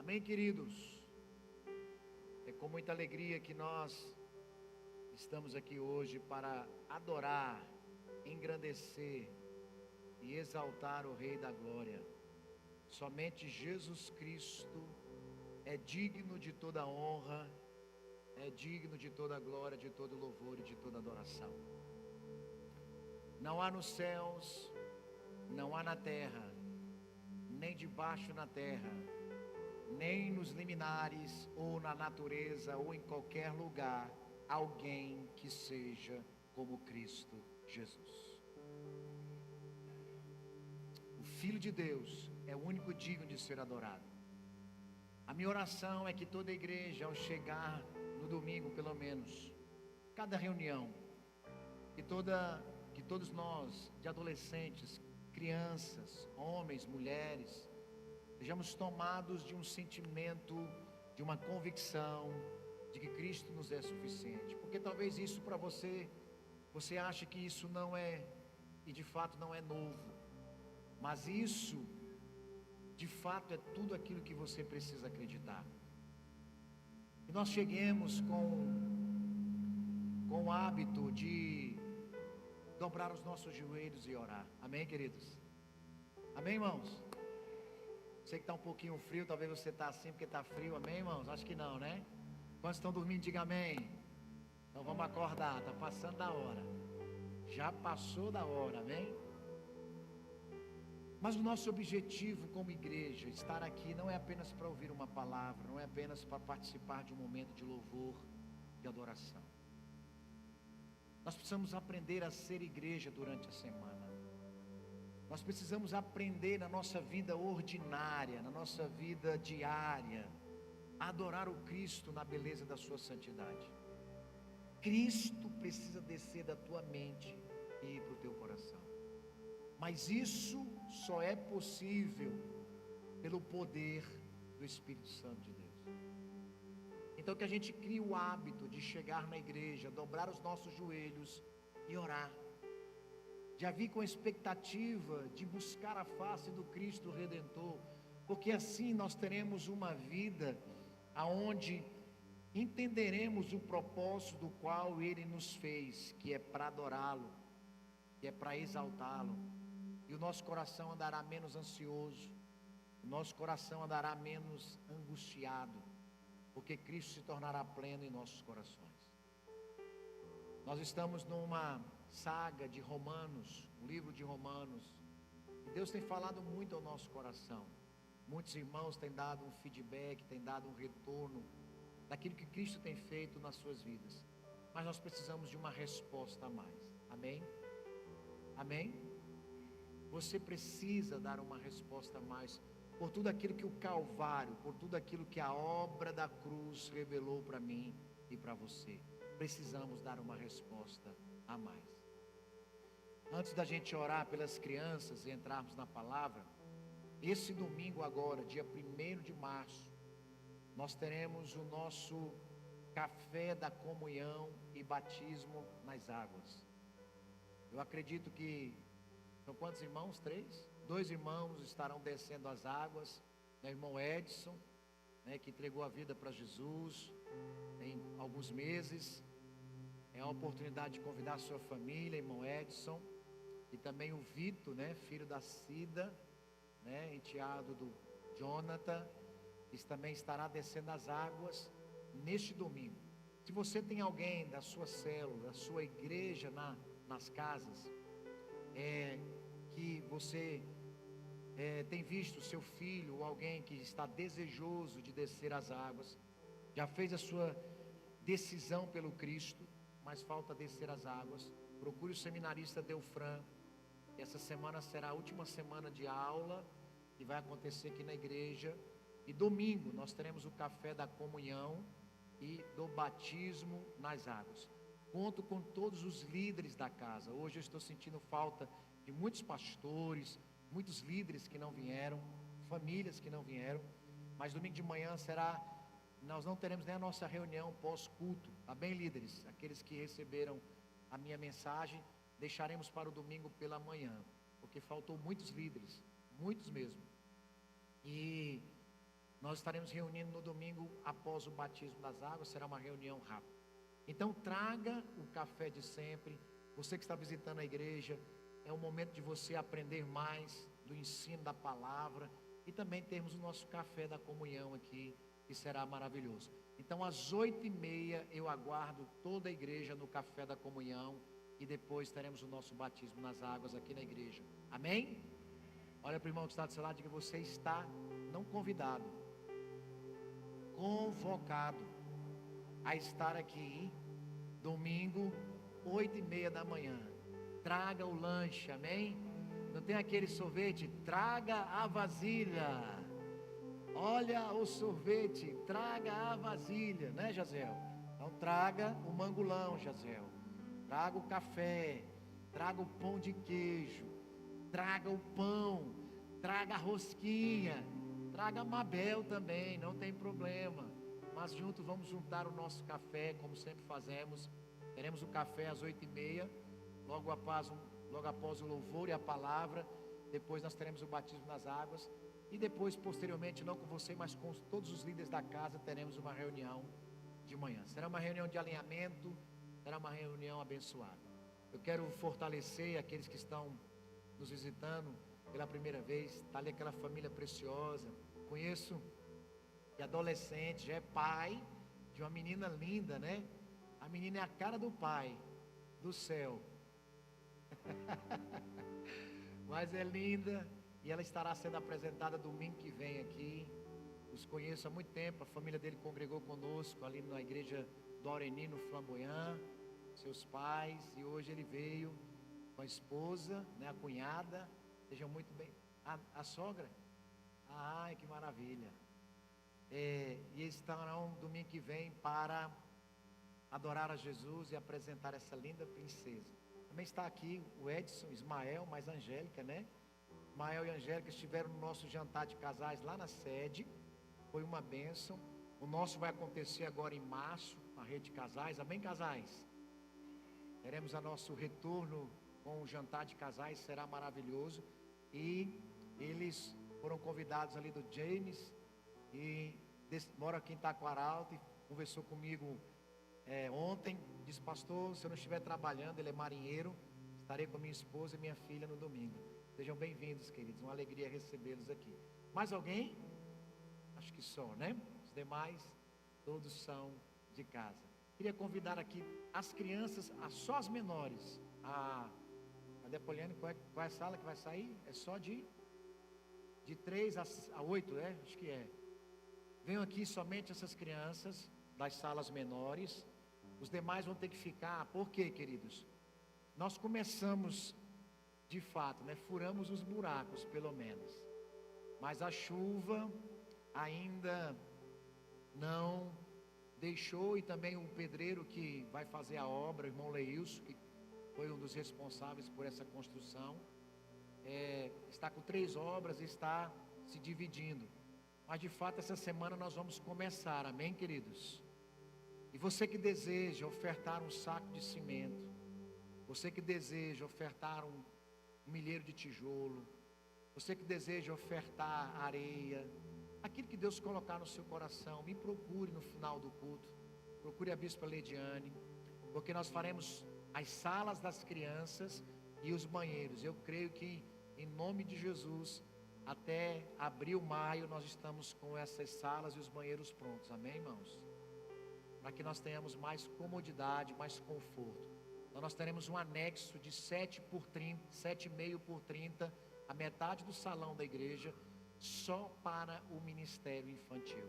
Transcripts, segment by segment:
Amém, queridos? É com muita alegria que nós estamos aqui hoje para adorar, engrandecer e exaltar o Rei da Glória. Somente Jesus Cristo é digno de toda honra, é digno de toda glória, de todo louvor e de toda adoração. Não há nos céus, não há na terra, nem debaixo na terra, nem nos liminares, ou na natureza, ou em qualquer lugar, alguém que seja como Cristo Jesus. O Filho de Deus é o único digno de ser adorado. A minha oração é que toda a igreja, ao chegar no domingo, pelo menos, cada reunião, que todos nós, de adolescentes, crianças, homens, mulheres, sejamos tomados de um sentimento, de uma convicção, de que Cristo nos é suficiente. Porque talvez isso para você acha que isso não é, e de fato não é novo. Mas isso, de fato, é tudo aquilo que você precisa acreditar. E nós cheguemos com o hábito de dobrar os nossos joelhos e orar. Amém, queridos? Amém, irmãos? Sei que está um pouquinho frio, talvez você está assim porque está frio. Amém, irmãos? Acho que não, né? Quantos estão dormindo, diga amém. Então vamos acordar, está passando da hora. Já passou da hora, amém? Mas o nosso objetivo como igreja, estar aqui, não é apenas para ouvir uma palavra, não é apenas para participar de um momento de louvor, de adoração. Nós precisamos aprender a ser igreja durante a semana. Nós precisamos aprender na nossa vida ordinária, na nossa vida diária, a adorar o Cristo na beleza da sua santidade. Cristo precisa descer da tua mente e ir para o teu coração. Mas isso só é possível pelo poder do Espírito Santo de Deus. Então que a gente crie o hábito de chegar na igreja, dobrar os nossos joelhos e orar. Já vi com a expectativa de buscar a face do Cristo Redentor, porque assim nós teremos uma vida aonde entenderemos o propósito do qual Ele nos fez, que é para adorá-lo, que é para exaltá-lo, e o nosso coração andará menos ansioso, o nosso coração andará menos angustiado, porque Cristo se tornará pleno em nossos corações. Nós estamos numa saga de Romanos, o livro de Romanos, e Deus tem falado muito ao nosso coração. Muitos irmãos têm dado um feedback, têm dado um retorno daquilo que Cristo tem feito nas suas vidas, mas nós precisamos de uma resposta a mais. Amém? Amém? Você precisa dar uma resposta a mais por tudo aquilo que o Calvário, por tudo aquilo que a obra da cruz revelou para mim e para você. Precisamos dar uma resposta a mais. Antes da gente orar pelas crianças e entrarmos na palavra, esse domingo agora, dia 1º de março, nós teremos o nosso café da comunhão e batismo nas águas. Eu acredito que são quantos irmãos? 3? 2 irmãos estarão descendo as águas. O irmão Edson, que entregou a vida para Jesus tem alguns meses. É a oportunidade de convidar a sua família, irmão Edson, e também o Vitor, filho da Cida, enteado do Jonathan, que também estará descendo as águas neste domingo. Se você tem alguém da sua célula, da sua igreja nas casas, que você tem visto seu filho ou alguém que está desejoso de descer as águas, já fez a sua decisão pelo Cristo, mas falta descer as águas, procure o seminarista Delfran. Essa semana será a última semana de aula que vai acontecer aqui na igreja, e domingo nós teremos o café da comunhão e do batismo nas águas. Conto com todos os líderes da casa. Hoje eu estou sentindo falta de muitos pastores, muitos líderes que não vieram, famílias que não vieram, mas domingo de manhã nós não teremos nem a nossa reunião pós-culto, tá bem, líderes? Aqueles que receberam a minha mensagem, deixaremos para o domingo pela manhã, porque faltou muitos líderes, muitos mesmo, e Nós estaremos reunindo no domingo após o batismo das águas, será uma reunião rápida. Então traga o café de sempre. Você que está visitando a igreja, é o momento de você aprender mais do ensino da palavra e também termos o nosso café da comunhão aqui, que será maravilhoso. Então às 8h30 eu aguardo toda a igreja no café da comunhão e depois teremos o nosso batismo nas águas aqui na igreja. Amém? Olha para o irmão que está do seu lado, diga: você está não convidado, convocado a estar aqui domingo 8h30 da manhã. Traga o lanche, amém? Não tem aquele sorvete? Traga a vasilha. Olha o sorvete, traga a vasilha, né, Jaziel? Então traga o mangulão, Jaziel. Traga o café, traga o pão de queijo, traga o pão, traga a rosquinha, traga a Mabel também, não tem problema. Mas juntos vamos juntar o nosso café, como sempre fazemos. Teremos o café às 8h30, logo após o louvor e a palavra. Depois nós teremos o batismo nas águas. E depois, posteriormente, não com você, mas com todos os líderes da casa, teremos uma reunião de manhã. Será uma reunião de alinhamento, será uma reunião abençoada. Eu quero fortalecer aqueles que estão nos visitando pela primeira vez. Está ali aquela família preciosa. Conheço que adolescente, já é pai de uma menina linda, né? A menina é a cara do pai do céu. Mas é linda. E ela estará sendo apresentada domingo que vem aqui. Os conheço há muito tempo. A família dele congregou conosco ali na igreja do Aureni, no Flamboyant. Seus pais. E hoje ele veio com a esposa, né, a cunhada. Sejam muito bem. A sogra. Ai, que maravilha. E eles estarão domingo que vem para adorar a Jesus e apresentar essa linda princesa. Também está aqui o Edson, Ismael, mais Angélica, né? Ismael e Angélica estiveram no nosso jantar de casais lá na sede. Foi uma bênção. O nosso vai acontecer agora em março, a rede de casais. Amém, casais? Teremos a nosso retorno com o jantar de casais, será maravilhoso. E eles foram convidados ali do James e mora aqui em Taquaralto e conversou comigo ontem. Disse: pastor, se eu não estiver trabalhando, ele é marinheiro, estarei com minha esposa e minha filha no domingo. Sejam bem-vindos, queridos, uma alegria recebê-los aqui. Mais alguém? Acho que só, né? Os demais, todos são de casa. Queria convidar aqui as crianças, só as menores. Cadê a Poliane? Qual é a sala que vai sair? É só de 3 a 8, é? Acho que é. Venham aqui somente essas crianças das salas menores. Os demais vão ter que ficar. Por quê, queridos? Nós começamos, de fato, né? Furamos os buracos, pelo menos. Mas a chuva ainda não deixou. E também o pedreiro que vai fazer a obra, o irmão Leilson, que foi um dos responsáveis por essa construção, está com 3 obras e está se dividindo. Mas de fato essa semana nós vamos começar, amém, queridos? E você que deseja ofertar um saco de cimento, você que deseja ofertar um milheiro de tijolo, você que deseja ofertar areia, aquilo que Deus colocar no seu coração, me procure no final do culto, procure a bispa Leidiane, porque nós faremos as salas das crianças e os banheiros. Eu creio que em nome de Jesus, até abril, maio, nós estamos com essas salas e os banheiros prontos, amém, irmãos? Para que nós tenhamos mais comodidade, mais conforto. Então nós teremos um anexo de 7,5 por 30, a metade do salão da igreja, só para o ministério infantil.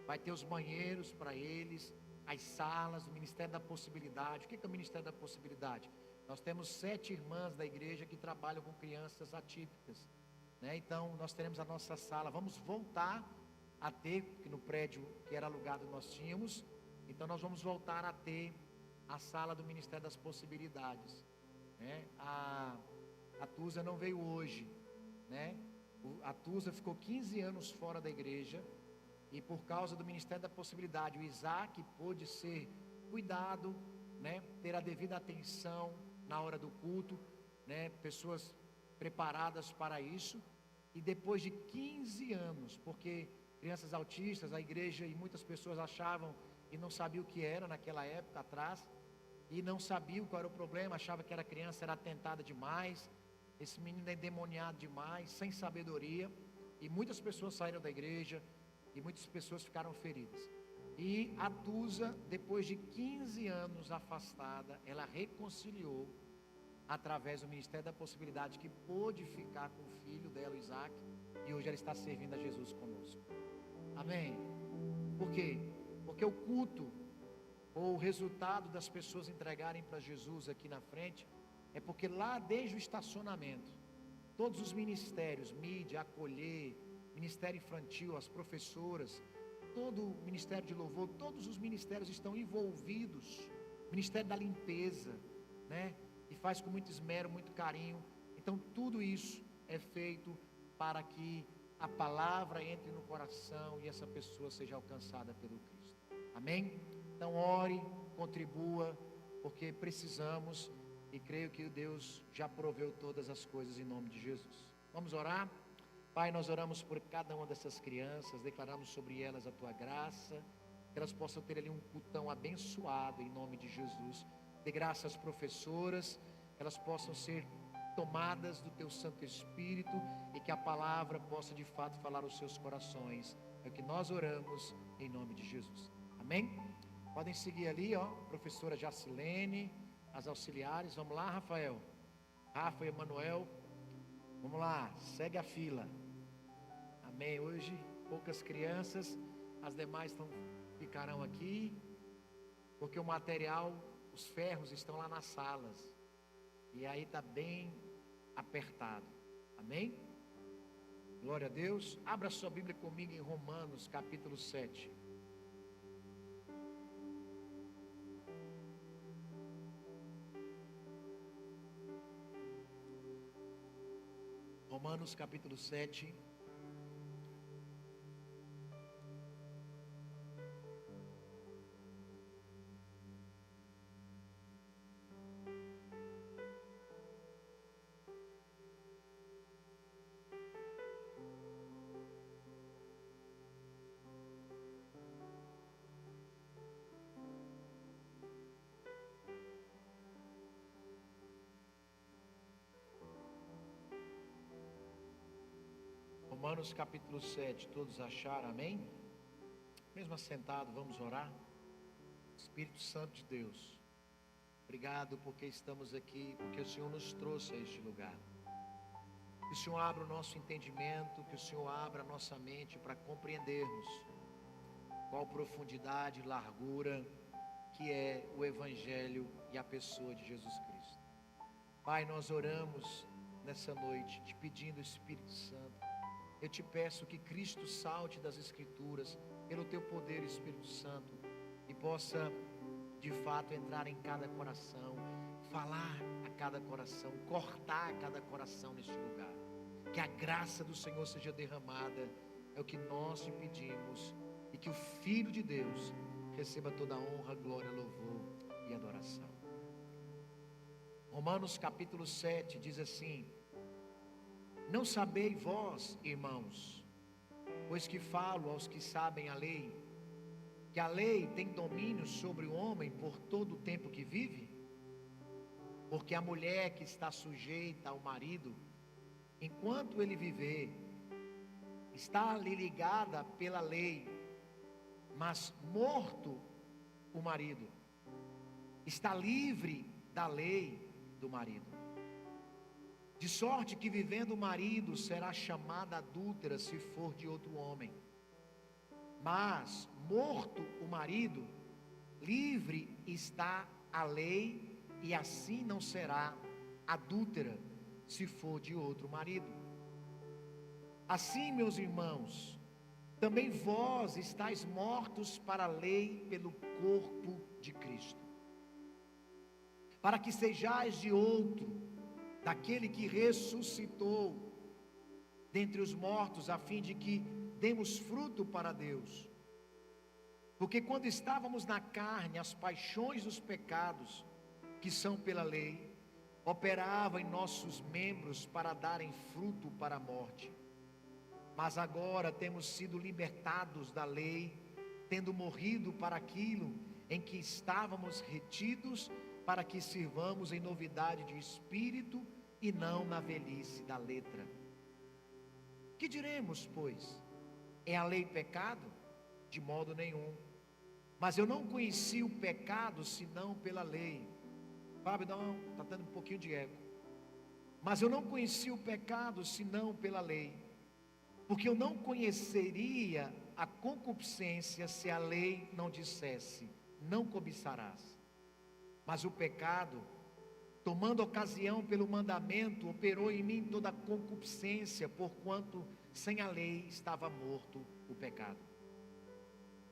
Vai ter os banheiros para eles, as salas, o Ministério da Possibilidade. O que é o Ministério da Possibilidade? Nós temos 7 irmãs da igreja que trabalham com crianças atípicas, né? Então nós teremos a nossa sala. Vamos voltar a ter, que no prédio que era alugado nós tínhamos, então nós vamos voltar a ter a sala do Ministério das Possibilidades, né? A Tusa não veio hoje, né? A Tusa ficou 15 anos fora da igreja, e por causa do Ministério da Possibilidade, o Isaac pôde ser cuidado, né? Ter a devida atenção na hora do culto, né? Pessoas preparadas para isso. E depois de 15 anos, porque crianças autistas. A igreja e muitas pessoas achavam e não sabiam o que era naquela época atrás, e não sabiam qual era o problema, achava que era criança, era atentada demais, esse menino é endemoniado demais, sem sabedoria, e muitas pessoas saíram da igreja, e muitas pessoas ficaram feridas. E a Tusa, depois de 15 anos afastada, ela reconciliou, através do Ministério da Possibilidade, que pôde ficar com o filho dela, Isaac, e hoje ela está servindo a Jesus conosco. Amém? Por quê? Porque o culto, ou o resultado das pessoas entregarem para Jesus aqui na frente, é porque lá desde o estacionamento, todos os ministérios, mídia, acolher, ministério infantil, as professoras, todo o ministério de louvor, todos os ministérios estão envolvidos, ministério da limpeza, né? E faz com muito esmero, muito carinho. Então tudo isso é feito para que a palavra entre no coração e essa pessoa seja alcançada pelo Cristo. Amém? Então ore, contribua, porque precisamos, e creio que Deus já proveu todas as coisas em nome de Jesus. Vamos orar? Pai, nós oramos por cada uma dessas crianças, declaramos sobre elas a Tua graça, que elas possam ter ali um cultão abençoado em nome de Jesus. Dê graça às professoras, que elas possam ser tomadas do Teu Santo Espírito e que a palavra possa de fato falar aos seus corações. É o que nós oramos em nome de Jesus. Amém? Podem seguir ali, ó, professora Jacilene, as auxiliares. Vamos lá, Rafael, Rafa e Emanuel. Vamos lá, segue a fila. Amém. Hoje poucas crianças, as demais ficarão aqui, porque o material, os ferros estão lá nas salas, e aí está bem apertado. Amém? Glória a Deus. Abra sua Bíblia comigo em Romanos capítulo 7. Romanos capítulo 7. Romanos capítulo 7, todos acharam? Amém? Mesmo assentado, vamos orar. Espírito Santo de Deus, obrigado porque estamos aqui, porque o Senhor nos trouxe a este lugar. Que o Senhor abra o nosso entendimento, que o Senhor abra a nossa mente para compreendermos qual profundidade e largura que é o Evangelho e a pessoa de Jesus Cristo. Pai, nós oramos nessa noite, te pedindo, Espírito Santo, eu te peço que Cristo salte das Escrituras, pelo teu poder, Espírito Santo, e possa de fato entrar em cada coração, falar a cada coração, cortar a cada coração neste lugar. Que a graça do Senhor seja derramada, é o que nós te pedimos, e que o Filho de Deus receba toda a honra, glória, louvor e adoração. Romanos capítulo 7 diz assim: não sabeis vós, irmãos, pois que falo aos que sabem a lei, que a lei tem domínio sobre o homem por todo o tempo que vive? Porque a mulher que está sujeita ao marido, enquanto ele viver, está lhe ligada pela lei, mas morto o marido, está livre da lei do marido. De sorte que vivendo o marido será chamada adúltera se for de outro homem. Mas morto o marido, livre está a lei, e assim não será adúltera se for de outro marido. Assim, meus irmãos, também vós estáis mortos para a lei pelo corpo de Cristo, para que sejais de outro, daquele que ressuscitou dentre os mortos, a fim de que demos fruto para Deus. Porque quando estávamos na carne, as paixões dos pecados, que são pela lei, operavam em nossos membros para darem fruto para a morte. mas agora temos sido libertados da lei, tendo morrido para aquilo em que estávamos retidos, para que sirvamos em novidade de espírito e não na velhice da letra. Que diremos, pois? É a lei pecado? De modo nenhum. Mas eu não conheci o pecado senão pela lei. Fábio, está dando um pouquinho de eco. Mas eu não conheci o pecado senão pela lei, porque eu não conheceria a concupiscência se a lei não dissesse: não cobiçarás. Mas o pecado, tomando ocasião pelo mandamento, operou em mim toda a concupiscência, porquanto sem a lei estava morto o pecado.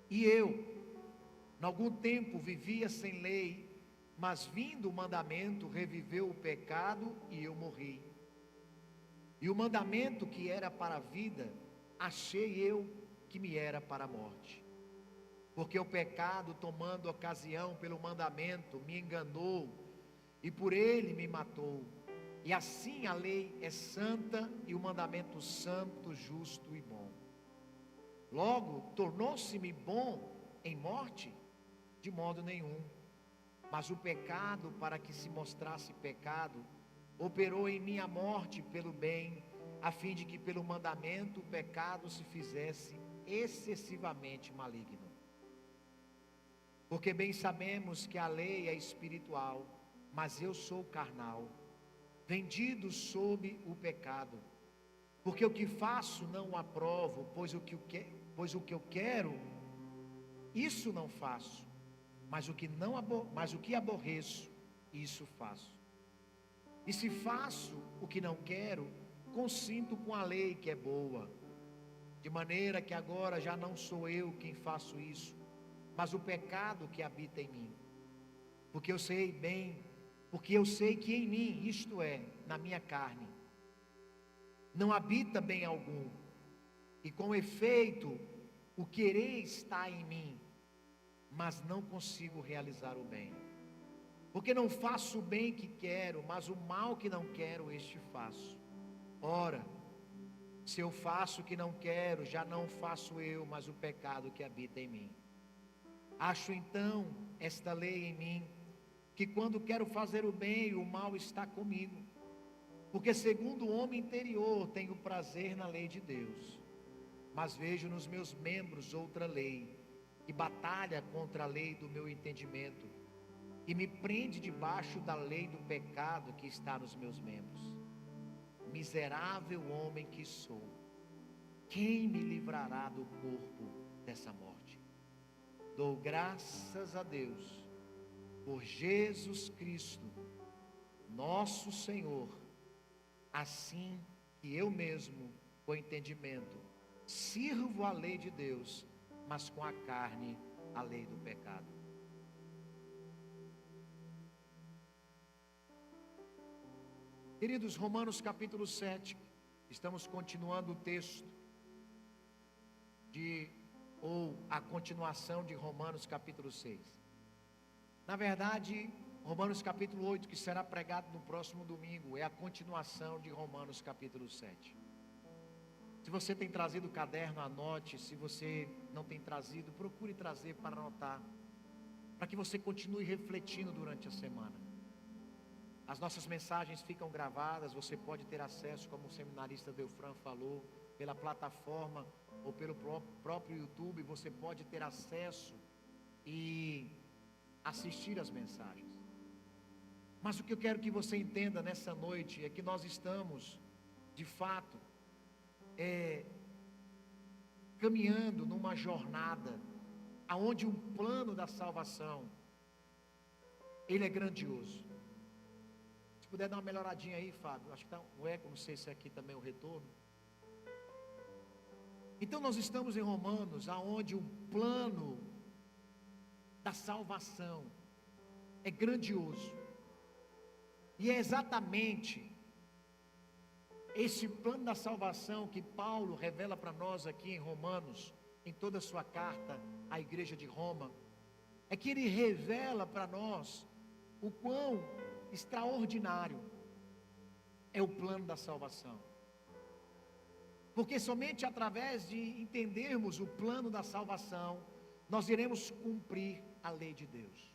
E eu, em algum tempo, vivia sem lei, mas vindo o mandamento, reviveu o pecado e eu morri. E o mandamento que era para a vida, achei eu que me era para a morte. Porque o pecado, tomando ocasião pelo mandamento, me enganou, e por ele me matou. E assim a lei é santa, e o mandamento santo, justo e bom. Logo, tornou-se-me bom em morte? De modo nenhum. Mas o pecado, para que se mostrasse pecado, operou em mim a morte pelo bem, a fim de que pelo mandamento o pecado se fizesse excessivamente maligno. Porque bem sabemos que a lei é espiritual, mas eu sou carnal, vendido sob o pecado. Porque o que faço não o aprovo, pois o que eu quero, isso não faço. Mas o que aborreço, isso faço. E se faço o que não quero, consinto com a lei que é boa. De maneira que agora já não sou eu quem faço isso, mas o pecado que habita em mim. Porque eu sei que em mim, isto é, na minha carne, não habita bem algum. E com efeito, o querer está em mim, mas não consigo realizar o bem. Porque não faço o bem que quero, mas o mal que não quero, este faço. Ora, se eu faço o que não quero, já não faço eu, mas o pecado que habita em mim. Acho então esta lei em mim, que quando quero fazer o bem, o mal está comigo. Porque segundo o homem interior, tenho prazer na lei de Deus, mas vejo nos meus membros outra lei, que batalha contra a lei do meu entendimento, e me prende debaixo da lei do pecado que está nos meus membros. Miserável homem que sou, quem me livrará do corpo dessa morte? Dou graças a Deus, por Jesus Cristo, nosso Senhor, assim que eu mesmo, com entendimento, sirvo a lei de Deus, mas com a carne, a lei do pecado. Queridos, Romanos capítulo 7, estamos continuando o texto ou a continuação de Romanos capítulo 6. Na verdade, Romanos capítulo 8, que será pregado no próximo domingo, é a continuação de Romanos capítulo 7. Se você tem trazido o caderno, anote. Se você não tem trazido, procure trazer para anotar, para que você continue refletindo durante a semana. As nossas mensagens ficam gravadas, você pode ter acesso, como o seminarista Delfran falou, pela plataforma ou pelo próprio YouTube, você pode ter acesso e assistir as mensagens. Mas o que eu quero que você entenda nessa noite é que nós estamos, de fato, caminhando numa jornada aonde o plano da salvação, ele é grandioso. Se puder dar uma melhoradinha aí, Fábio, acho que está um eco, não sei se aqui também é o retorno. Então nós estamos em Romanos, aonde o plano da salvação é grandioso, e é exatamente esse plano da salvação que Paulo revela para nós aqui em Romanos, em toda a sua carta à igreja de Roma, é que ele revela para nós o quão extraordinário é o plano da salvação. Porque somente através de entendermos o plano da salvação, nós iremos cumprir a lei de Deus.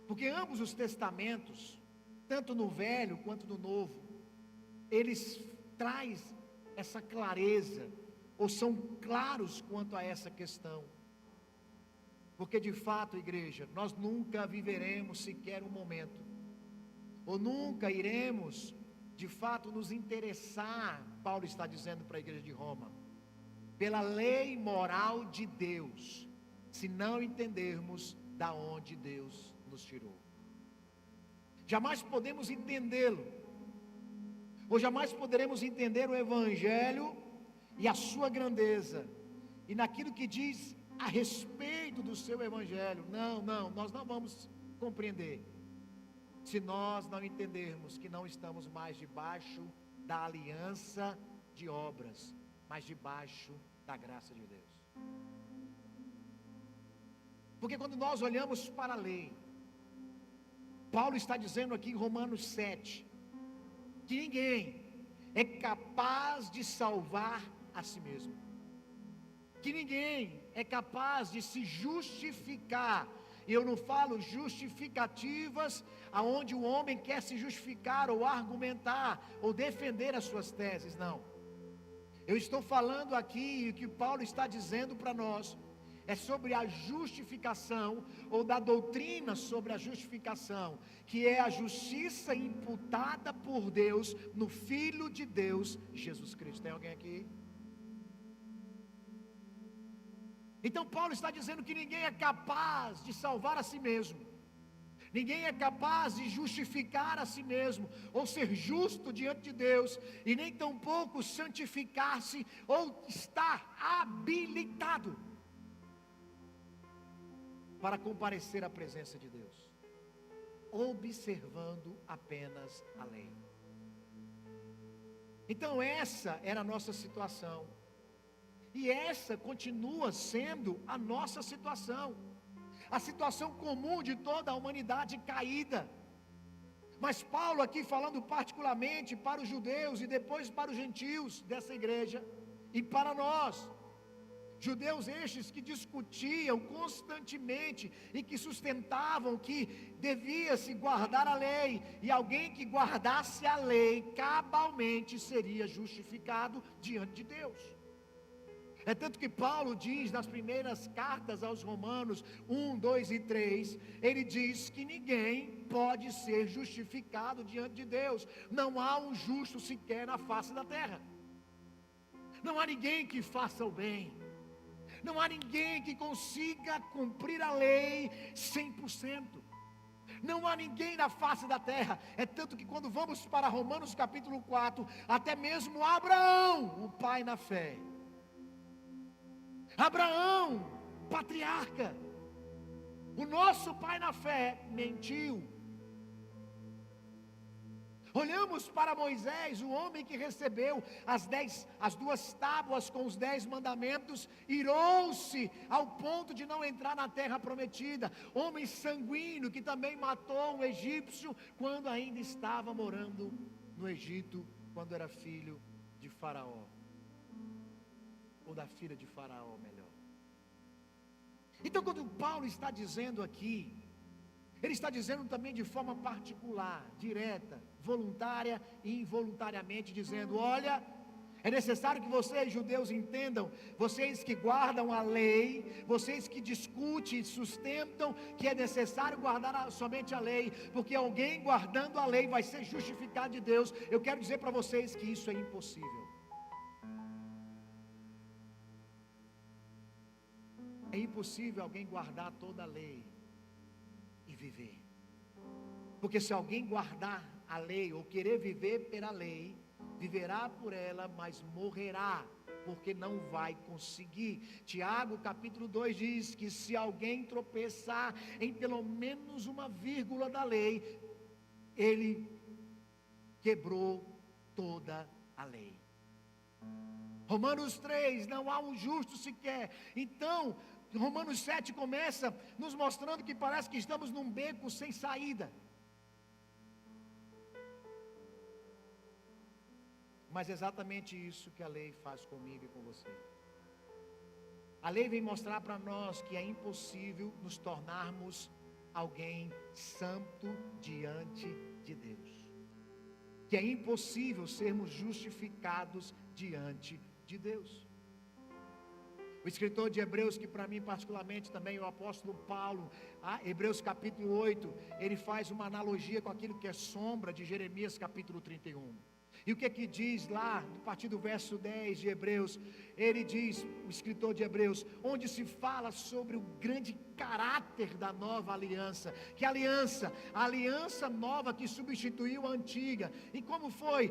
Porque ambos os testamentos, tanto no Velho quanto no Novo, eles trazem essa clareza, ou são claros quanto a essa questão. Porque de fato, igreja, nós nunca viveremos sequer um momento, ou nunca iremos de fato nos interessar, Paulo está dizendo para a igreja de Roma, pela lei moral de Deus, se não entendermos da onde Deus nos tirou. Jamais podemos entendê-lo, ou jamais poderemos entender o Evangelho e a sua grandeza, e naquilo que diz a respeito do seu Evangelho. Nós não vamos compreender, se nós não entendermos que não estamos mais debaixo da aliança de obras, mas debaixo da graça de Deus. Porque quando nós olhamos para a lei, Paulo está dizendo aqui em Romanos 7, que ninguém é capaz de salvar a si mesmo, que ninguém é capaz de se justificar. E eu não falo justificativas aonde o homem quer se justificar ou argumentar ou defender as suas teses, não. Eu estou falando aqui, o que Paulo está dizendo para nós é sobre a justificação, ou da doutrina sobre a justificação, que é a justiça imputada por Deus no Filho de Deus, Jesus Cristo. Tem alguém aqui? Então Paulo está dizendo que ninguém é capaz de salvar a si mesmo, ninguém é capaz de justificar a si mesmo, ou ser justo diante de Deus, e nem tampouco santificar-se, ou estar habilitado para comparecer à presença de Deus, observando apenas a lei. Então essa era a nossa situação, e essa continua sendo a nossa situação, a situação comum de toda a humanidade caída. Mas Paulo aqui falando particularmente para os judeus e depois para os gentios dessa igreja, e para nós, judeus estes que discutiam constantemente e que sustentavam que devia-se guardar a lei, e alguém que guardasse a lei cabalmente seria justificado diante de Deus. É tanto que Paulo diz nas primeiras cartas aos Romanos 1, 2 e 3, ele diz que ninguém pode ser justificado diante de Deus, não há um justo sequer na face da terra, não há ninguém que faça o bem, não há ninguém que consiga cumprir a lei 100%, não há ninguém na face da terra. É tanto que quando vamos para Romanos capítulo 4, até mesmo Abraão, o pai na fé, Abraão, patriarca, o nosso pai na fé, mentiu. Olhamos para Moisés, o homem que recebeu as 2 tábuas com os 10 mandamentos, irou-se ao ponto de não entrar na terra prometida. Homem sanguíneo que também matou um egípcio quando ainda estava morando no Egito, quando era filho de Faraó, ou da filha de Faraó, melhor. Então quando Paulo está dizendo aqui, ele está dizendo também de forma particular, direta, voluntária e involuntariamente, dizendo: olha, é necessário que vocês judeus entendam, vocês que guardam a lei, vocês que discutem e sustentam que é necessário guardar somente a lei, porque alguém guardando a lei vai ser justificado de Deus. Eu quero dizer para vocês que isso é impossível. É impossível alguém guardar toda a lei e viver. Porque se alguém guardar a lei ou querer viver pela lei, viverá por ela, mas morrerá, porque não vai conseguir. Tiago capítulo 2 diz que se alguém tropeçar em pelo menos uma vírgula da lei, ele quebrou toda a lei. Romanos 3, não há um justo sequer. Então Romanos 7 começa nos mostrando que parece que estamos num beco sem saída. Mas é exatamente isso que a lei faz comigo e com você. A lei vem mostrar para nós que é impossível nos tornarmos alguém santo diante de Deus. Que é impossível sermos justificados diante de Deus. O escritor de Hebreus, que para mim particularmente também o apóstolo Paulo, Hebreus capítulo 8, ele faz uma analogia com aquilo que é sombra de Jeremias capítulo 31. E o que é que diz lá, a partir do verso 10 de Hebreus? Ele diz, o escritor de Hebreus, onde se fala sobre o grande caráter da nova aliança. Que a aliança nova que substituiu a antiga. E como foi?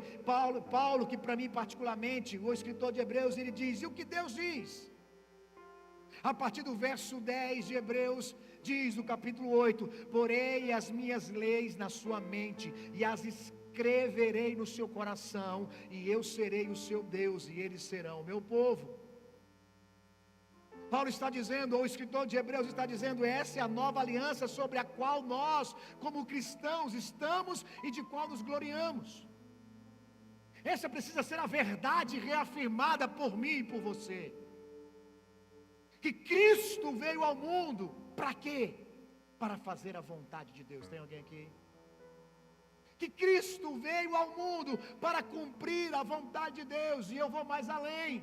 Paulo, que para mim particularmente, o escritor de Hebreus, ele diz, e o que Deus diz? A partir do verso 10 de Hebreus, diz no capítulo 8, porei as minhas leis na sua mente, e as escreverei no seu coração, e eu serei o seu Deus, e eles serão o meu povo. Paulo está dizendo, ou o escritor de Hebreus está dizendo, essa é a nova aliança sobre a qual nós, como cristãos, estamos e de qual nos gloriamos. Essa precisa ser a verdade reafirmada por mim e por você. Que Cristo veio ao mundo, para quê? Para fazer a vontade de Deus. Tem alguém aqui? Que Cristo veio ao mundo para cumprir a vontade de Deus, e eu vou mais além.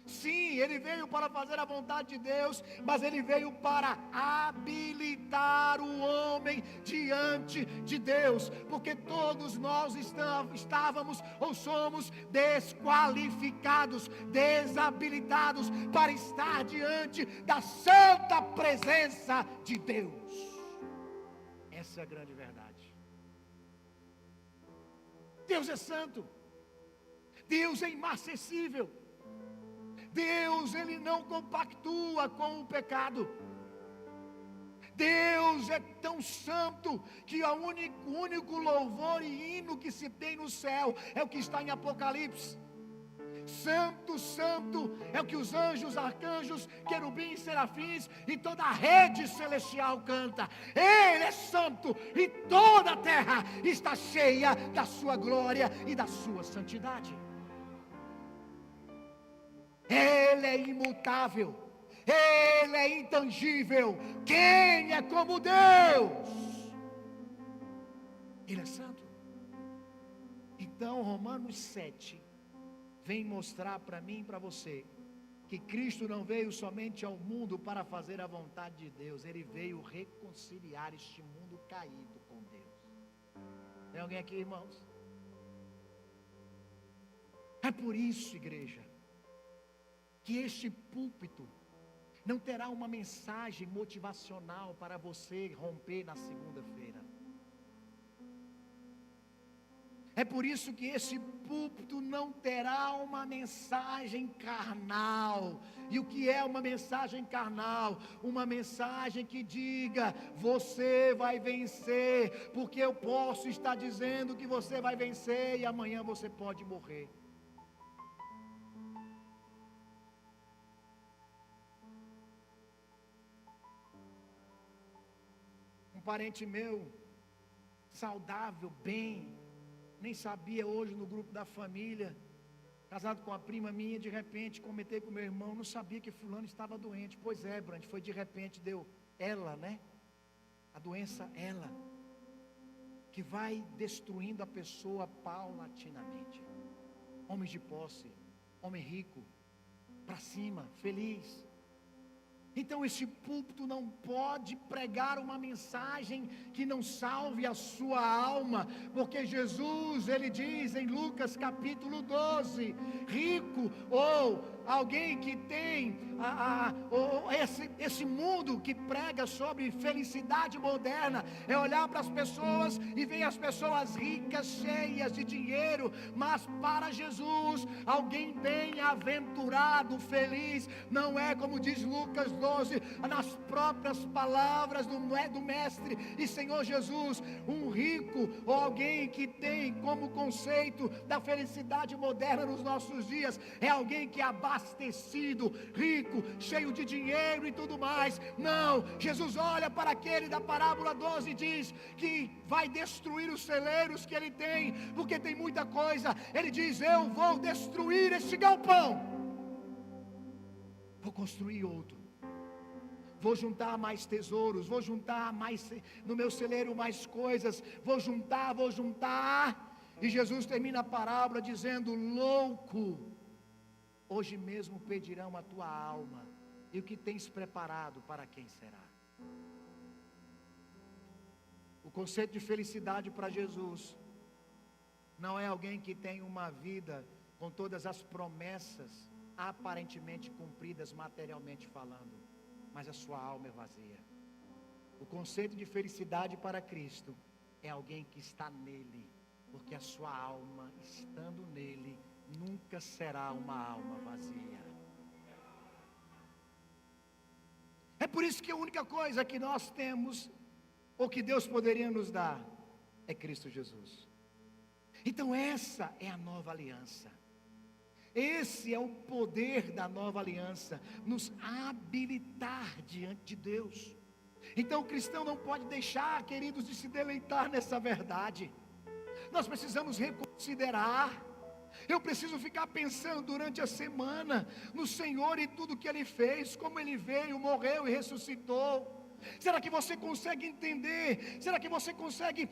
Sim, Ele veio para fazer a vontade de Deus, mas Ele veio para habilitar o homem diante de Deus, porque todos nós estávamos ou somos desqualificados, desabilitados para estar diante da santa presença de Deus. Essa é a grande verdade. Deus é santo, Deus é inacessível, Deus, Ele não compactua com o pecado. Deus é tão santo que o único louvor e hino que se tem no céu é o que está em Apocalipse. Santo, santo é o que os anjos, arcanjos, querubins, serafins e toda a rede celestial canta. Ele é santo e toda a terra está cheia da sua glória e da sua santidade. Ele é imutável, Ele é intangível. Quem é como Deus? Ele é santo. Então Romanos 7 vem mostrar para mim e para você que Cristo não veio somente ao mundo para fazer a vontade de Deus, Ele veio reconciliar este mundo caído com Deus. Tem alguém aqui, irmãos? É por isso, igreja, que este púlpito não terá uma mensagem motivacional para você romper na segunda-feira. É por isso que esse púlpito não terá uma mensagem carnal. E o que é uma mensagem carnal? Uma mensagem que diga, você vai vencer, porque eu posso estar dizendo que você vai vencer e amanhã você pode morrer. Um parente meu, saudável, bem, nem sabia hoje no grupo da família, casado com a prima minha, de repente comentei com meu irmão, não sabia que fulano estava doente. Pois é, Brand, foi de repente, deu ela, né? A doença, ela, que vai destruindo a pessoa paulatinamente. Homem de posse, homem rico, para cima, feliz. Então este púlpito não pode pregar uma mensagem que não salve a sua alma, porque Jesus, Ele diz em Lucas capítulo 12, rico ou alguém que tem esse mundo que prega sobre felicidade moderna, é olhar para as pessoas e ver as pessoas ricas, cheias de dinheiro, mas para Jesus, alguém bem-aventurado, feliz, não é como diz Lucas 12, nas próprias palavras do Mestre e Senhor Jesus, um rico ou alguém que tem como conceito da felicidade moderna nos nossos dias, é alguém que abaixa abastecido, rico, cheio de dinheiro e tudo mais. Não, Jesus olha para aquele da parábola 12 e diz que vai destruir os celeiros que ele tem, porque tem muita coisa. Ele diz: eu vou destruir este galpão, vou construir outro. Vou juntar mais tesouros, vou juntar mais no meu celeiro mais coisas, vou juntar. E Jesus termina a parábola dizendo: louco, hoje mesmo pedirão a tua alma, e o que tens preparado para quem será? O conceito de felicidade para Jesus não é alguém que tem uma vida com todas as promessas aparentemente cumpridas materialmente falando, mas a sua alma é vazia. O conceito de felicidade para Cristo é alguém que está nele, porque a sua alma, estando nele, nunca será uma alma vazia. É por isso que a única coisa que nós temos, ou que Deus poderia nos dar, é Cristo Jesus. Então essa é a nova aliança. Esse é o poder da nova aliança, nos habilitar diante de Deus. Então o cristão não pode deixar, queridos, de se deleitar nessa verdade. Nós precisamos reconsiderar. Eu preciso ficar pensando durante a semana no Senhor e tudo que Ele fez, como Ele veio, morreu e ressuscitou. Será que você consegue entender? Será que você consegue,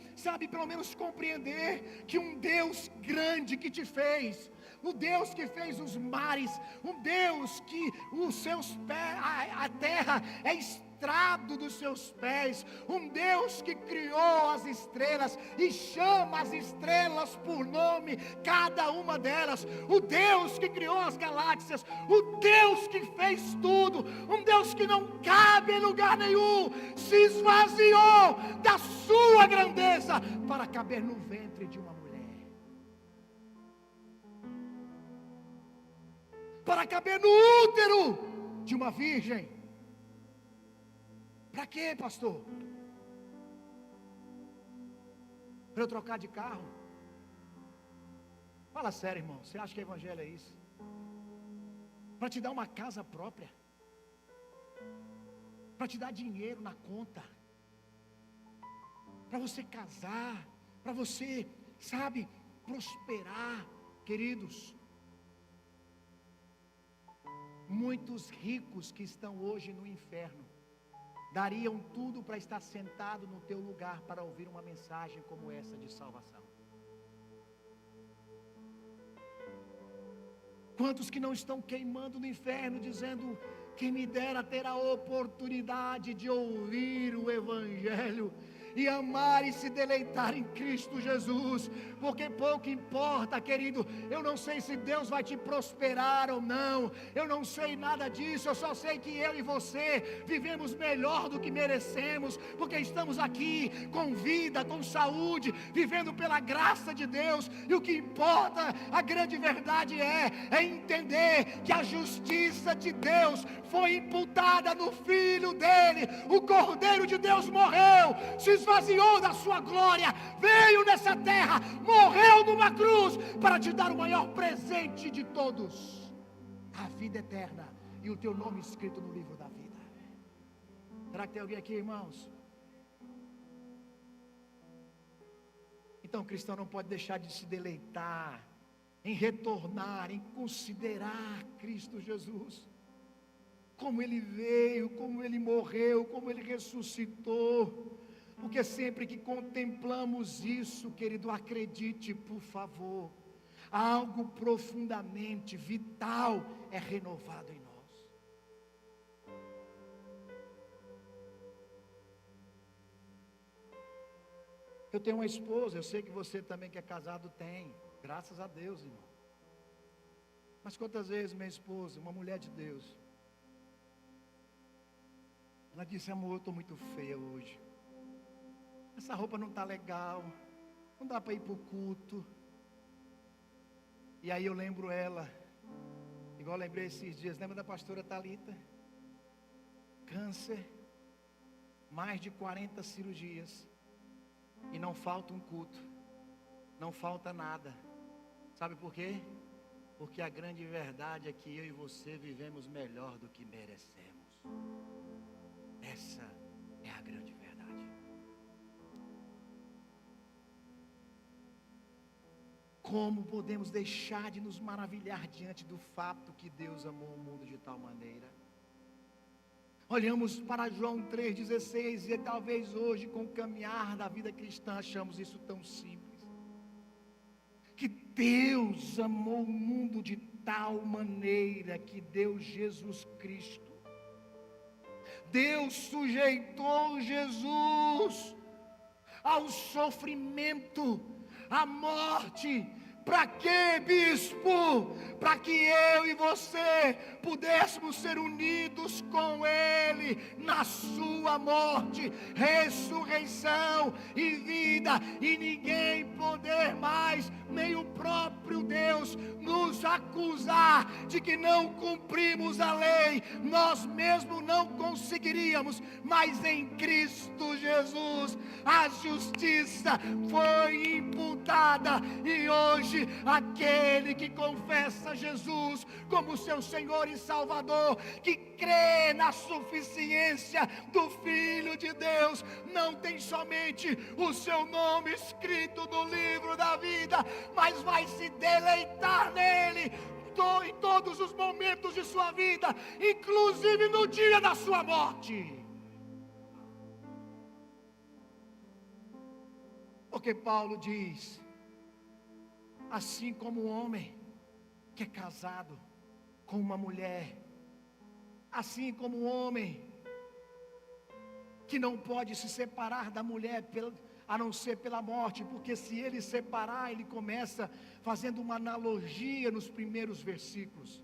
pelo menos compreender que um Deus grande que te fez, um Deus que fez os mares, um Deus que os seus pés, a terra é estrado dos seus pés, um Deus que criou as estrelas e chama as estrelas por nome, cada uma delas, o Deus que criou as galáxias, o Deus que fez tudo, um Deus que não cabe em lugar nenhum, se esvaziou da sua grandeza para caber no ventre de uma mulher, para caber no útero de uma virgem. Para quê, pastor? Para eu trocar de carro? Fala sério, irmão. Você acha que evangelho é isso? Para te dar uma casa própria? Para te dar dinheiro na conta? Para você casar? Para você, prosperar? Queridos, muitos ricos que estão hoje no inferno dariam tudo para estar sentado no teu lugar para ouvir uma mensagem como essa de salvação. Quantos que não estão queimando no inferno dizendo: quem me dera ter a oportunidade de ouvir o Evangelho e amar e se deleitar em Cristo Jesus, porque pouco importa, querido, eu não sei se Deus vai te prosperar ou não, eu não sei nada disso, eu só sei que eu e você vivemos melhor do que merecemos, porque estamos aqui com vida, com saúde, vivendo pela graça de Deus, e o que importa, a grande verdade é entender que a justiça de Deus foi imputada no Filho dele, o Cordeiro de Deus morreu, se esvaziou da sua glória, veio nessa terra, morreu numa cruz, para te dar o maior presente de todos, a vida eterna, e o teu nome escrito no livro da vida. Será que tem alguém aqui, irmãos? Então o cristão não pode deixar de se deleitar, em retornar, em considerar Cristo Jesus, como Ele veio, como Ele morreu, como Ele ressuscitou, porque sempre que contemplamos isso, querido, acredite, por favor, algo profundamente vital é renovado em nós. Eu tenho uma esposa, eu sei que você também que é casado tem, graças a Deus, irmão. Mas quantas vezes minha esposa, uma mulher de Deus, ela disse: amor, eu estou muito feia hoje, essa roupa não está legal, não dá para ir para o culto. E aí eu lembro ela, igual eu lembrei esses dias, lembra da pastora Thalita? Câncer, mais de 40 cirurgias, e não falta um culto, não falta nada. Sabe por quê? Porque a grande verdade é que eu e você vivemos melhor do que merecemos. Essa é a grande verdade. Como podemos deixar de nos maravilhar diante do fato que Deus amou o mundo de tal maneira? Olhamos para João 3,16 e talvez hoje, com o caminhar da vida cristã, achamos isso tão simples. Que Deus amou o mundo de tal maneira que deu Jesus Cristo. Deus sujeitou Jesus ao sofrimento, à morte. Para quê, bispo? Para que eu e você pudéssemos ser unidos com Ele na sua morte, ressurreição e vida, e ninguém poder mais, nem o próprio Deus, nos acusar de que não cumprimos a lei. Nós mesmos não conseguiríamos, mas em Cristo Jesus a justiça foi imputada, e hoje aquele que confessa Jesus como seu Senhor e Salvador, que crê na suficiência do Filho de Deus, não tem somente o seu nome escrito no livro da vida, mas vai se deleitar nele em todos os momentos de sua vida, inclusive no dia da sua morte. Porque Paulo diz: assim como um homem que é casado com uma mulher, assim como um homem que não pode se separar da mulher a não ser pela morte, porque se ele separar, ele começa fazendo uma analogia nos primeiros versículos,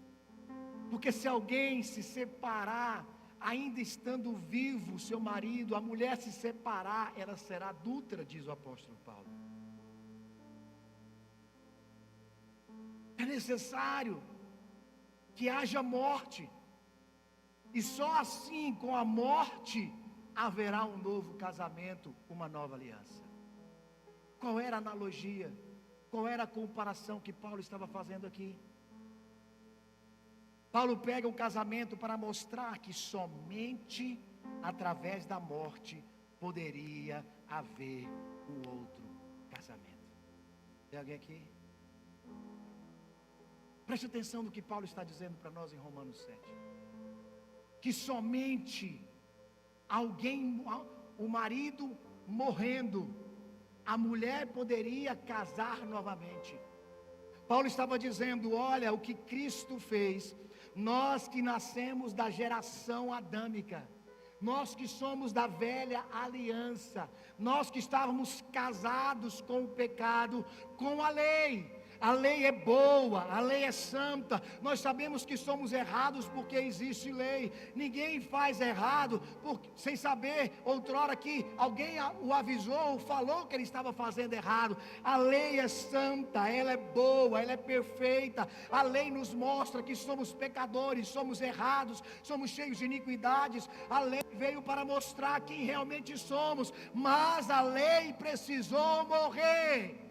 porque se alguém se separar, ainda estando vivo seu marido, a mulher se separar, ela será adúltera, diz o apóstolo Paulo. É necessário que haja morte, e só assim, com a morte, haverá um novo casamento, uma nova aliança. Qual era a analogia? Qual era a comparação que Paulo estava fazendo aqui? Paulo pega o casamento para mostrar que somente através da morte poderia haver um outro casamento. Tem alguém aqui? Preste atenção no que Paulo está dizendo para nós em Romanos 7. Que somente alguém, o marido morrendo, a mulher poderia casar novamente. Paulo estava dizendo: olha o que Cristo fez. Nós que nascemos da geração adâmica, nós que somos da velha aliança, nós que estávamos casados com o pecado, com a lei. A lei é boa, a lei é santa. Nós sabemos que somos errados porque existe lei. Ninguém faz errado sem saber, outrora que alguém o avisou, falou que ele estava fazendo errado. A lei é santa, ela é boa, ela é perfeita. A lei nos mostra que somos pecadores, somos errados, somos cheios de iniquidades. A lei veio para mostrar quem realmente somos, mas a lei precisou morrer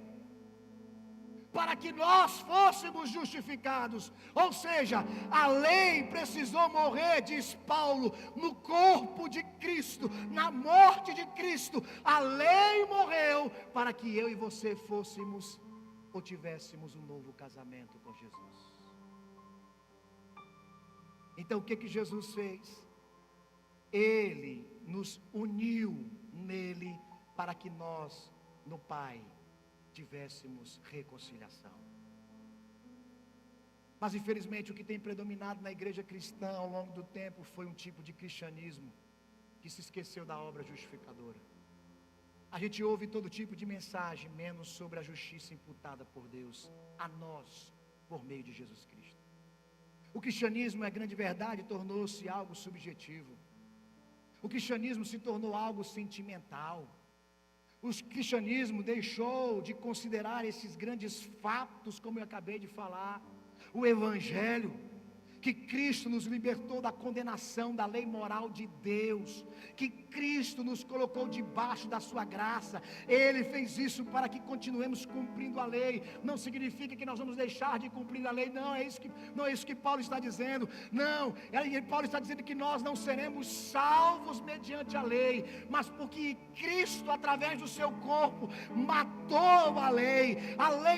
para que nós fôssemos justificados. Ou seja, a lei precisou morrer, diz Paulo, no corpo de Cristo, na morte de Cristo. A lei morreu para que eu e você fôssemos ou tivéssemos um novo casamento com Jesus. Então o que Jesus fez? Ele nos uniu nele para que nós, no Pai, tivéssemos reconciliação. Mas infelizmente o que tem predominado na igreja cristã ao longo do tempo foi um tipo de cristianismo que se esqueceu da obra justificadora. A gente ouve todo tipo de mensagem, menos sobre a justiça imputada por Deus a nós por meio de Jesus Cristo. O cristianismo, é grande verdade, tornou-se algo subjetivo. O cristianismo se tornou algo sentimental. O cristianismo deixou de considerar esses grandes fatos, como eu acabei de falar. O evangelho, que Cristo nos libertou da condenação da lei moral de Deus, que Cristo nos colocou debaixo da sua graça. Ele fez isso para que continuemos cumprindo a lei. Não significa que nós vamos deixar de cumprir a lei, não é isso que Paulo está dizendo. Não, Paulo está dizendo que nós não seremos salvos mediante a lei, mas porque Cristo, através do seu corpo, matou a lei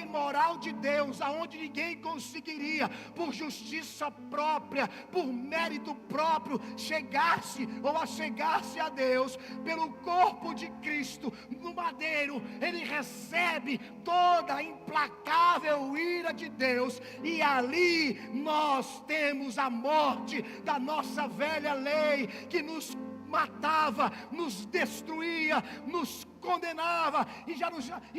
moral de Deus, aonde ninguém conseguiria, por justiça própria, por mérito próprio, chegar-se ou achegar-se a Deus. Pelo corpo de Cristo no madeiro, ele recebe toda a implacável ira de Deus, e ali nós temos a morte da nossa velha lei, que nos matava, nos destruía, nos condenava e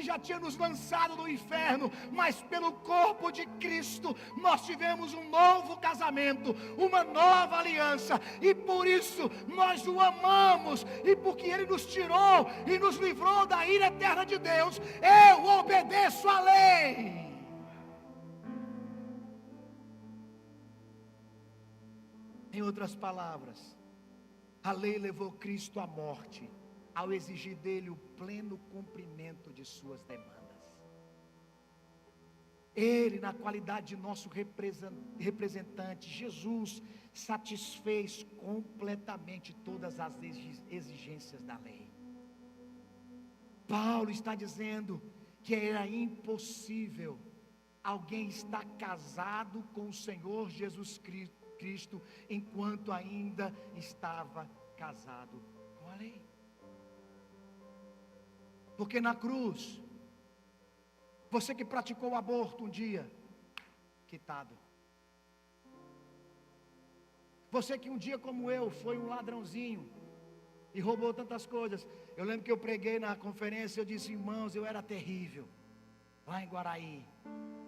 já tinha nos lançado no inferno. Mas pelo corpo de Cristo nós tivemos um novo casamento, uma nova aliança, e por isso nós o amamos, e porque Ele nos tirou e nos livrou da ira eterna de Deus, eu obedeço à lei. Em outras palavras, a lei levou Cristo à morte, ao exigir dele o pleno cumprimento de suas demandas. Ele, na qualidade de nosso representante, Jesus, satisfez completamente todas as exigências da lei. Paulo está dizendo que era impossível alguém estar casado com o Senhor Jesus Cristo enquanto ainda estava casado com a lei. Porque na cruz, você que praticou o aborto um dia, quitado. Você que um dia como eu foi um ladrãozinho e roubou tantas coisas. Eu lembro que eu preguei na conferência, eu disse: irmãos, eu era terrível lá em Guaraí.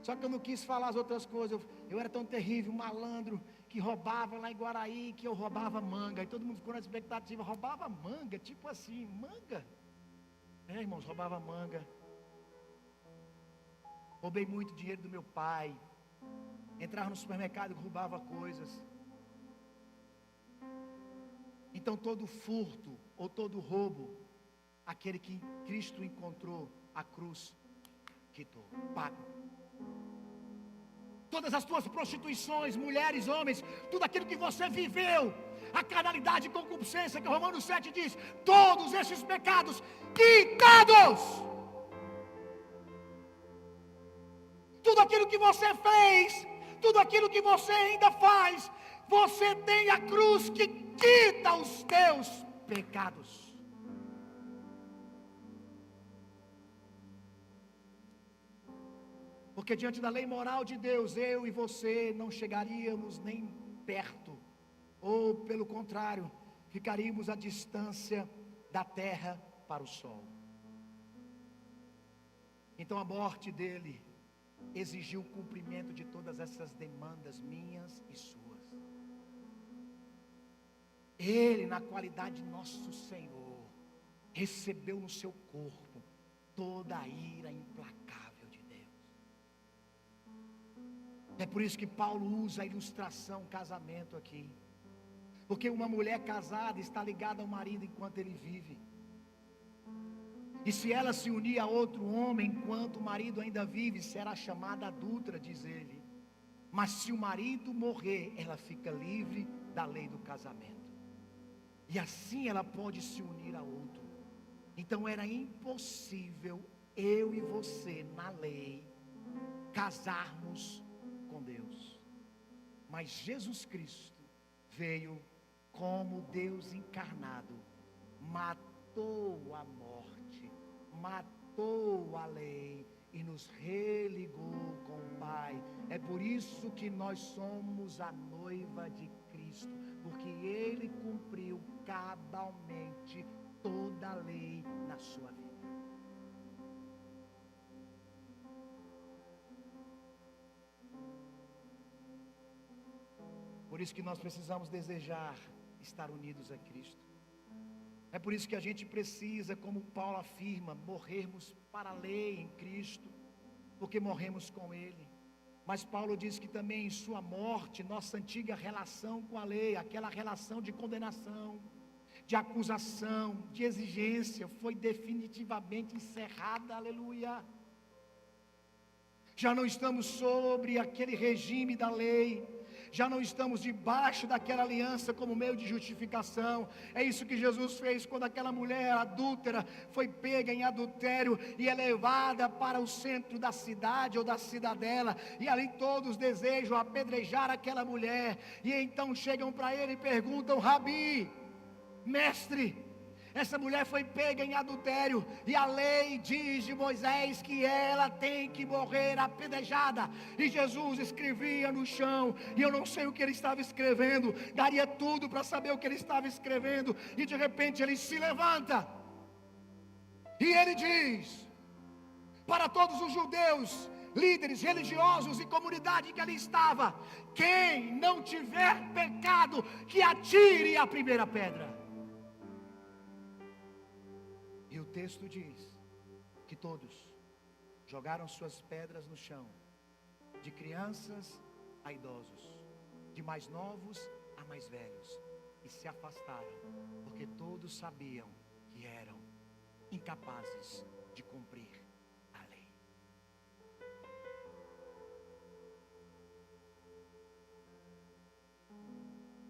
Só que eu não quis falar as outras coisas. Eu era tão terrível, malandro, que roubava lá em Guaraí, que eu roubava manga. E todo mundo ficou na expectativa: roubava manga? Tipo assim, manga? Irmãos, roubava manga. Roubei muito dinheiro do meu pai. Entrava no supermercado e roubava coisas. Então todo furto ou todo roubo, aquele que Cristo encontrou, a cruz quitou, pago. Todas as tuas prostituições, mulheres, homens, tudo aquilo que você viveu, a carnalidade e concupiscência, que Romanos 7 diz, todos esses pecados quitados. Tudo aquilo que você fez, tudo aquilo que você ainda faz, você tem a cruz que quita os teus pecados. Porque diante da lei moral de Deus, eu e você não chegaríamos nem perto, ou pelo contrário, ficaríamos à distância da terra para o sol. Então a morte dele exigiu o cumprimento de todas essas demandas minhas e suas. Ele, na qualidade de nosso Senhor, recebeu no seu corpo toda a ira implacável de Deus. É por isso que Paulo usa a ilustração casamento aqui. Porque uma mulher casada está ligada ao marido enquanto ele vive. E se ela se unir a outro homem enquanto o marido ainda vive, será chamada adúltera, diz ele. Mas se o marido morrer, ela fica livre da lei do casamento. E assim ela pode se unir a outro. Então era impossível eu e você, na lei, casarmos com Deus. Mas Jesus Cristo veio como Deus encarnado, matou a morte, matou a lei e nos religou com o Pai. É por isso que nós somos a noiva de Cristo, porque Ele cumpriu cabalmente toda a lei na sua vida. Por isso que nós precisamos desejar estar unidos a Cristo. É por isso que a gente precisa, como Paulo afirma, morrermos para a lei em Cristo, porque morremos com Ele. Mas Paulo diz que também em sua morte, nossa antiga relação com a lei, aquela relação de condenação, de acusação, de exigência, foi definitivamente encerrada, aleluia. Já não estamos sobre aquele regime da lei, já não estamos debaixo daquela aliança como meio de justificação. É isso que Jesus fez quando aquela mulher adúltera foi pega em adultério e é levada para o centro da cidade ou da cidadela, e ali todos desejam apedrejar aquela mulher, e então chegam para ele e perguntam: Rabi, mestre, essa mulher foi pega em adultério, e a lei diz de Moisés que ela tem que morrer apedrejada. E Jesus escrevia no chão, e eu não sei o que ele estava escrevendo, daria tudo para saber o que ele estava escrevendo, e de repente ele se levanta, e ele diz para todos os judeus, líderes religiosos e comunidade que ali estava: quem não tiver pecado, que atire a primeira pedra. E o texto diz que todos jogaram suas pedras no chão, de crianças a idosos, de mais novos a mais velhos, e se afastaram, porque todos sabiam que eram incapazes de cumprir a lei.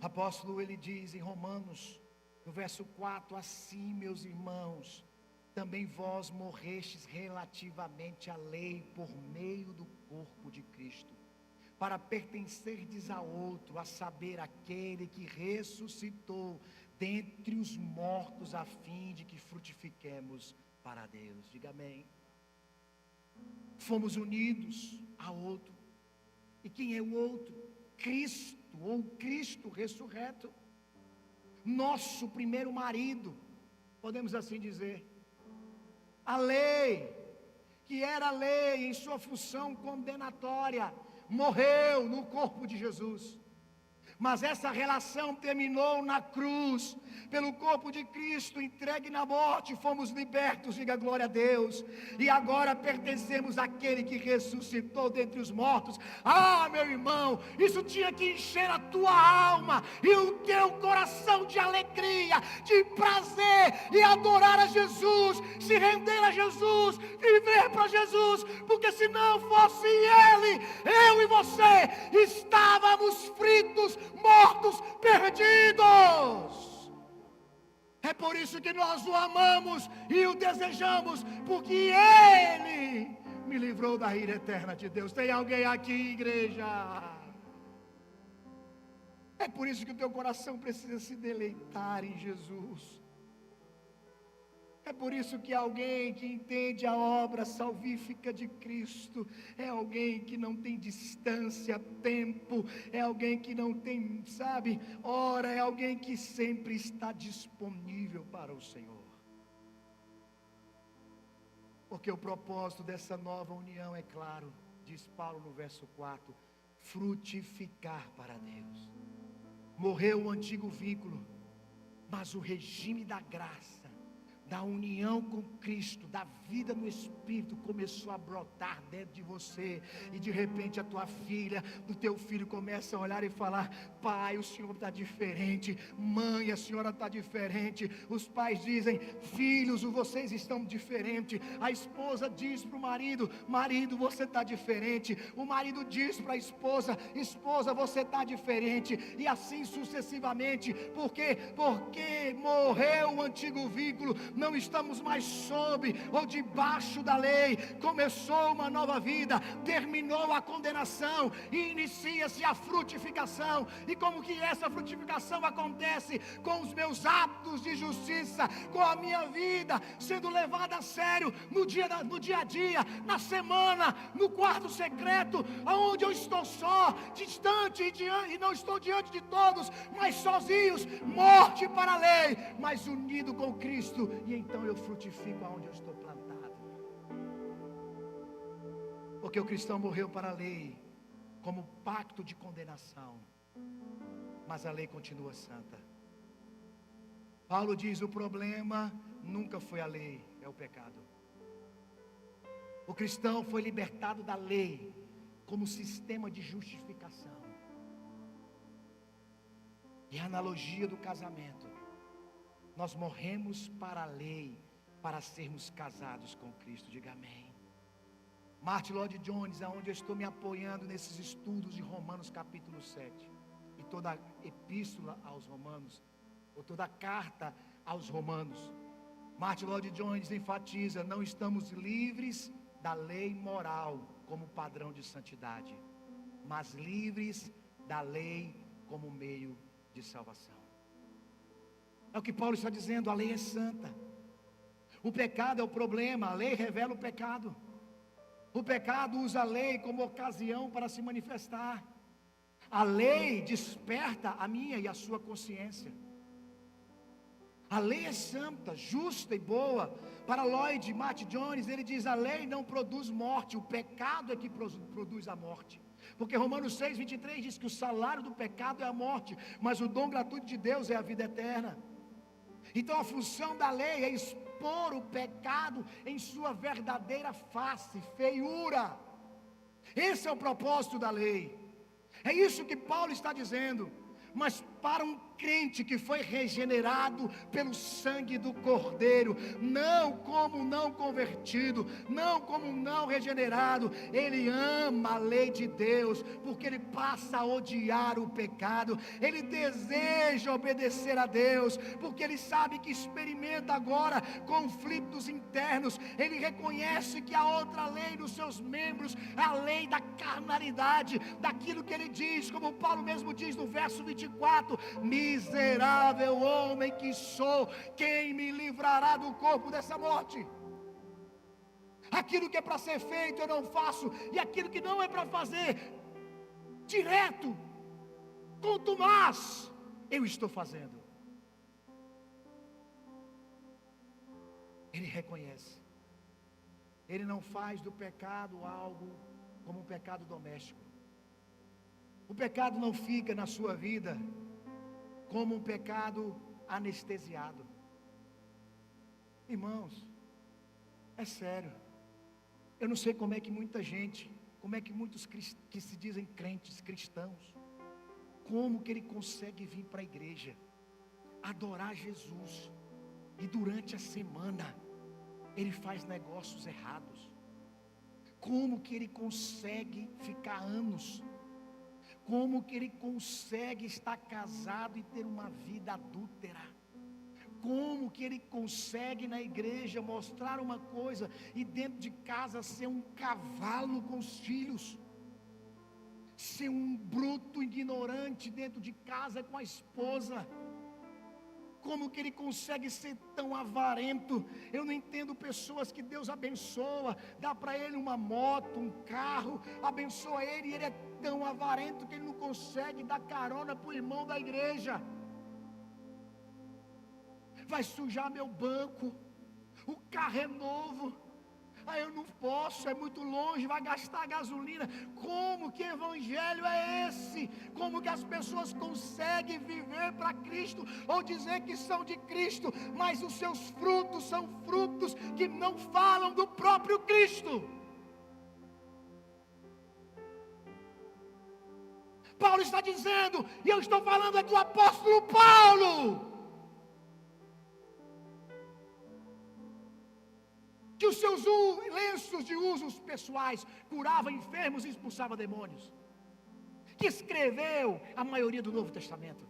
O apóstolo, ele diz em Romanos, no verso 4, assim, meus irmãos, também vós morrestes relativamente à lei por meio do corpo de Cristo, para pertencerdes a outro, a saber, aquele que ressuscitou dentre os mortos, a fim de que frutifiquemos para Deus. Diga amém. Fomos unidos a outro. E quem é o outro? Cristo, ou Cristo ressurreto. Nosso primeiro marido, podemos assim dizer. A lei, que era lei em sua função condenatória, morreu no corpo de Jesus. Mas essa relação terminou na cruz. Pelo corpo de Cristo entregue na morte, fomos libertos, diga glória a Deus. E agora pertencemos àquele que ressuscitou dentre os mortos. Ah, meu irmão, isso tinha que encher a tua alma e o teu coração de alegria, de prazer, e adorar a Jesus, se render a Jesus, viver para Jesus, porque se não fosse Ele, eu e você estávamos fritos, mortos, perdidos. É por isso que nós o amamos e o desejamos, porque Ele me livrou da ira eterna de Deus. Tem alguém aqui, igreja? É por isso que o teu coração precisa se deleitar em Jesus. É por isso que alguém que entende a obra salvífica de Cristo é alguém que não tem distância, tempo, é alguém que não tem, sabe, hora, é alguém que sempre está disponível para o Senhor. Porque o propósito dessa nova união é claro, diz Paulo no verso 4, frutificar para Deus. Morreu o antigo vínculo, mas o regime da graça, da união com Cristo, da vida no Espírito, começou a brotar dentro de você, e de repente a tua filha, do teu filho começa a olhar e falar: pai, o senhor está diferente, mãe, a senhora está diferente. Os pais dizem: filhos, vocês estão diferentes. A esposa diz para o marido: marido, você está diferente. O marido diz para a esposa: esposa, você está diferente. E assim sucessivamente. Por quê? Porque morreu o antigo vínculo, não estamos mais sob ou debaixo da lei, começou uma nova vida, terminou a condenação e inicia-se a frutificação. E como que essa frutificação acontece? Com os meus atos de justiça, com a minha vida sendo levada a sério no dia a dia, na semana, no quarto secreto, aonde eu estou só, distante e não estou diante de todos, mas sozinhos, morte para a lei, mas unido com Cristo. E então eu frutifico aonde eu estou plantado. Porque o cristão morreu para a lei como pacto de condenação, mas a lei continua santa. Paulo diz: o problema nunca foi a lei, é o pecado. O cristão foi libertado da lei como sistema de justificação. E a analogia do casamento, nós morremos para a lei, para sermos casados com Cristo. Diga amém. Martin Lloyd Jones, aonde eu estou me apoiando nesses estudos de Romanos capítulo 7, e toda a epístola aos Romanos, ou toda a carta aos Romanos, Martin Lloyd Jones enfatiza: não estamos livres da lei moral como padrão de santidade, mas livres da lei como meio de salvação. É o que Paulo está dizendo, a lei é santa. O pecado é o problema, a lei revela o pecado. O pecado usa a lei como ocasião para se manifestar. A lei desperta a minha e a sua consciência. A lei é santa, justa e boa. Para Lloyd Martin Jones, ele diz: a lei não produz morte, o pecado é que produz a morte. Porque Romanos 6:23 diz que o salário do pecado é a morte, mas o dom gratuito de Deus é a vida eterna. Então a função da lei é expor o pecado em sua verdadeira face, feiura. Esse é o propósito da lei. É isso que Paulo está dizendo. Mas para um crente que foi regenerado pelo sangue do Cordeiro, não como não convertido, não como não regenerado, ele ama a lei de Deus, porque ele passa a odiar o pecado, ele deseja obedecer a Deus, porque ele sabe que experimenta agora conflitos internos, ele reconhece que há outra lei nos seus membros, a lei da carnalidade, daquilo que ele diz, como Paulo mesmo diz no verso 24: miserável homem que sou, quem me livrará do corpo dessa morte? Aquilo que é para ser feito eu não faço, e aquilo que não é para fazer, direto, contumaz, eu estou fazendo. Ele reconhece, ele não faz do pecado algo como um pecado doméstico. O pecado não fica na sua vida como um pecado anestesiado. Irmãos, é sério. Eu não sei como é que muita gente, como é que muitos que se dizem crentes, cristãos, como que ele consegue vir para a igreja, adorar Jesus, e durante a semana ele faz negócios errados. Como que ele consegue ficar anos? Como que ele consegue estar casado e ter uma vida adúltera? Como que ele consegue na igreja mostrar uma coisa e dentro de casa ser um cavalo com os filhos? Ser um bruto ignorante dentro de casa com a esposa? Como que ele consegue ser tão avarento? Eu não entendo pessoas que Deus abençoa, dá para ele uma moto, um carro, abençoa ele, e ele é tão avarento que ele não consegue dar carona para o irmão da igreja. Vai sujar meu banco, o carro é novo, aí eu não posso, é muito longe, vai gastar gasolina. Como que evangelho é esse? Como que as pessoas conseguem viver para Cristo, ou dizer que são de Cristo, mas os seus frutos são frutos que não falam do próprio Cristo? Paulo está dizendo, e eu estou falando é do apóstolo Paulo, que os seus lenços de usos pessoais curavam enfermos e expulsavam demônios, que escreveu a maioria do Novo Testamento,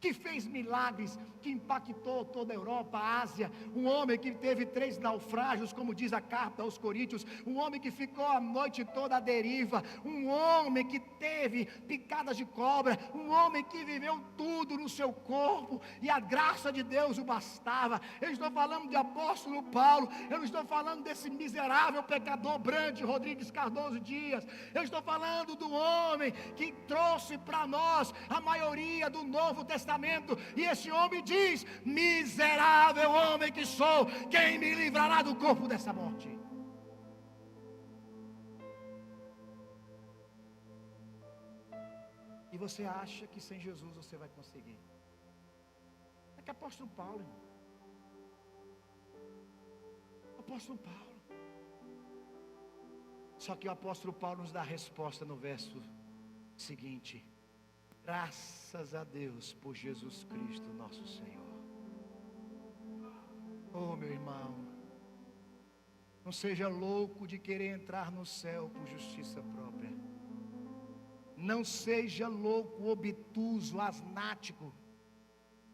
que fez milagres, que impactou toda a Europa, a Ásia, um homem que teve 3 naufrágios, como diz a carta aos Coríntios, um homem que ficou a noite toda à deriva, um homem que teve picadas de cobra, um homem que viveu tudo no seu corpo, e a graça de Deus o bastava. Eu estou falando de apóstolo Paulo, eu não estou falando desse miserável pecador Brande Rodrigues Cardoso Dias, eu estou falando do homem que trouxe para nós a maioria do Novo Testamento. E esse homem diz: miserável homem que sou, quem me livrará do corpo dessa morte? E você acha que sem Jesus você vai conseguir? É que apóstolo Paulo, irmão. Apóstolo Paulo, Só que o apóstolo Paulo nos dá a resposta no verso seguinte: graças a Deus por Jesus Cristo nosso Senhor. Oh, meu irmão, não seja louco de querer entrar no céu por justiça própria. Não seja louco, obtuso, asnático.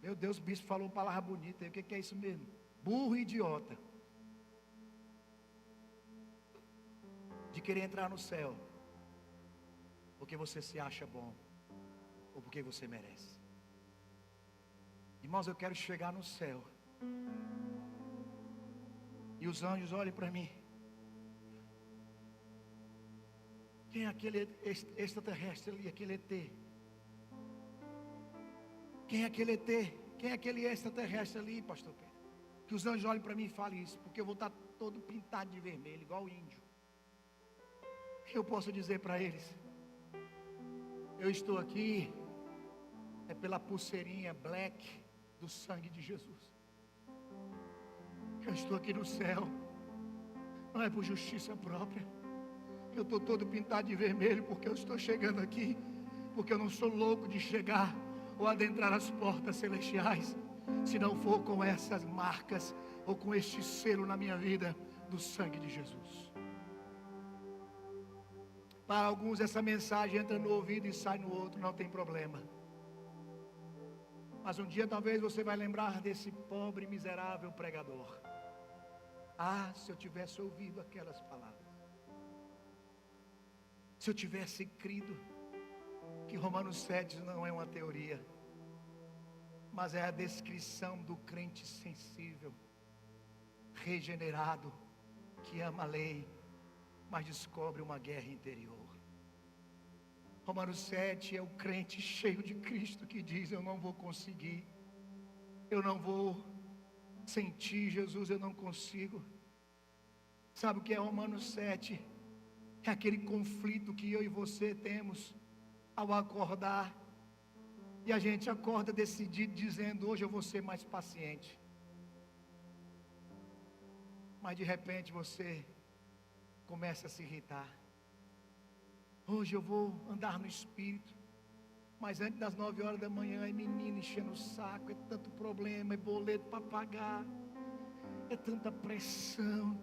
Meu Deus, o bispo falou uma palavra bonita. O que é isso mesmo? Burro e idiota. De querer entrar no céu porque você se acha bom ou porque você merece. Irmãos, eu quero chegar no céu e os anjos olhem para mim. Quem é aquele extraterrestre ali, aquele ET? Quem é aquele ET? Quem é aquele extraterrestre ali, pastor Pedro? Que os anjos olhem para mim e falem isso, porque eu vou estar todo pintado de vermelho, igual o índio. Eu posso dizer para eles: eu estou aqui é pela pulseirinha black do sangue de Jesus. Eu estou aqui no céu não é por justiça própria. Eu estou todo pintado de vermelho porque eu estou chegando aqui, porque eu não sou louco de chegar ou adentrar as portas celestiais se não for com essas marcas ou com este selo na minha vida do sangue de Jesus. Para alguns essa mensagem entra no ouvido e sai no outro, não tem problema. Mas um dia talvez você vai lembrar desse pobre miserável pregador. Ah, se eu tivesse ouvido aquelas palavras. Se eu tivesse crido que Romanos 7 não é uma teoria, mas é a descrição do crente sensível, regenerado, que ama a lei, mas descobre uma guerra interior. Romanos 7 é o crente cheio de Cristo que diz: eu não vou conseguir, eu não vou sentir Jesus, eu não consigo. Sabe o que é Romanos 7? É aquele conflito que eu e você temos ao acordar, e a gente acorda decidido dizendo: hoje eu vou ser mais paciente. Mas de repente você começa a se irritar. Hoje eu vou andar no Espírito, mas antes das 9 horas da manhã é menino enchendo o saco, é tanto problema, é boleto para pagar, é tanta pressão.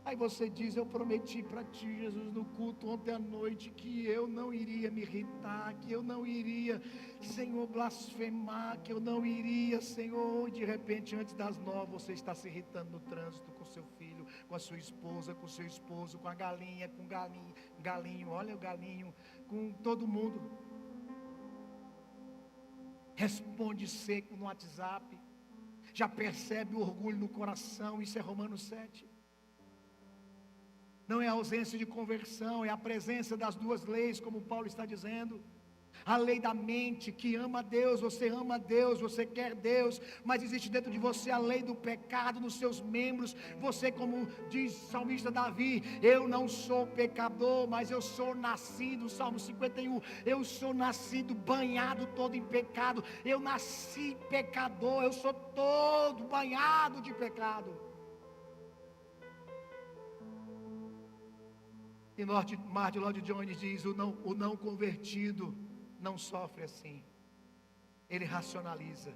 Aí você diz: eu prometi para ti, Jesus, no culto ontem à noite, que eu não iria me irritar, que eu não iria, Senhor, blasfemar, que eu não iria, Senhor. De repente, antes das 9, você está se irritando no trânsito com seu filho, com a sua esposa, com o seu esposo, com a galinha, com o galinho, olha o galinho, com todo mundo. Responde seco no WhatsApp, já percebe o orgulho no coração. Isso é Romanos 7. Não é a ausência de conversão, é a presença das duas leis, como Paulo está dizendo. A lei da mente, que ama a Deus, você quer Deus, mas existe dentro de você a lei do pecado nos seus membros. Você, como diz o salmista Davi: eu não sou pecador, mas eu sou nascido, Salmo 51, eu sou nascido banhado todo em pecado. Eu nasci pecador, eu sou todo banhado de pecado. E Martin Lloyd Jones diz: o não convertido não sofre assim, ele racionaliza.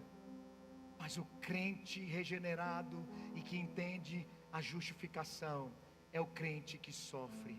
Mas o crente regenerado e que entende a justificação é o crente que sofre.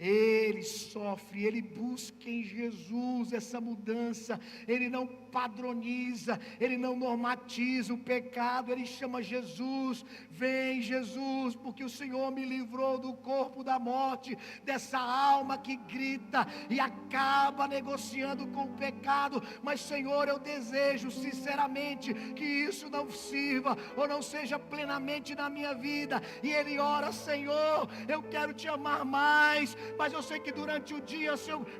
Ele sofre, ele busca em Jesus essa mudança. Ele não padroniza, ele não normatiza o pecado. Ele chama Jesus: vem Jesus, porque o Senhor me livrou do corpo da morte, dessa alma que grita e acaba negociando com o pecado. Mas Senhor, eu desejo sinceramente que isso não sirva ou não seja plenamente na minha vida. E ele ora: Senhor, eu quero te amar mais, mas eu sei que durante o dia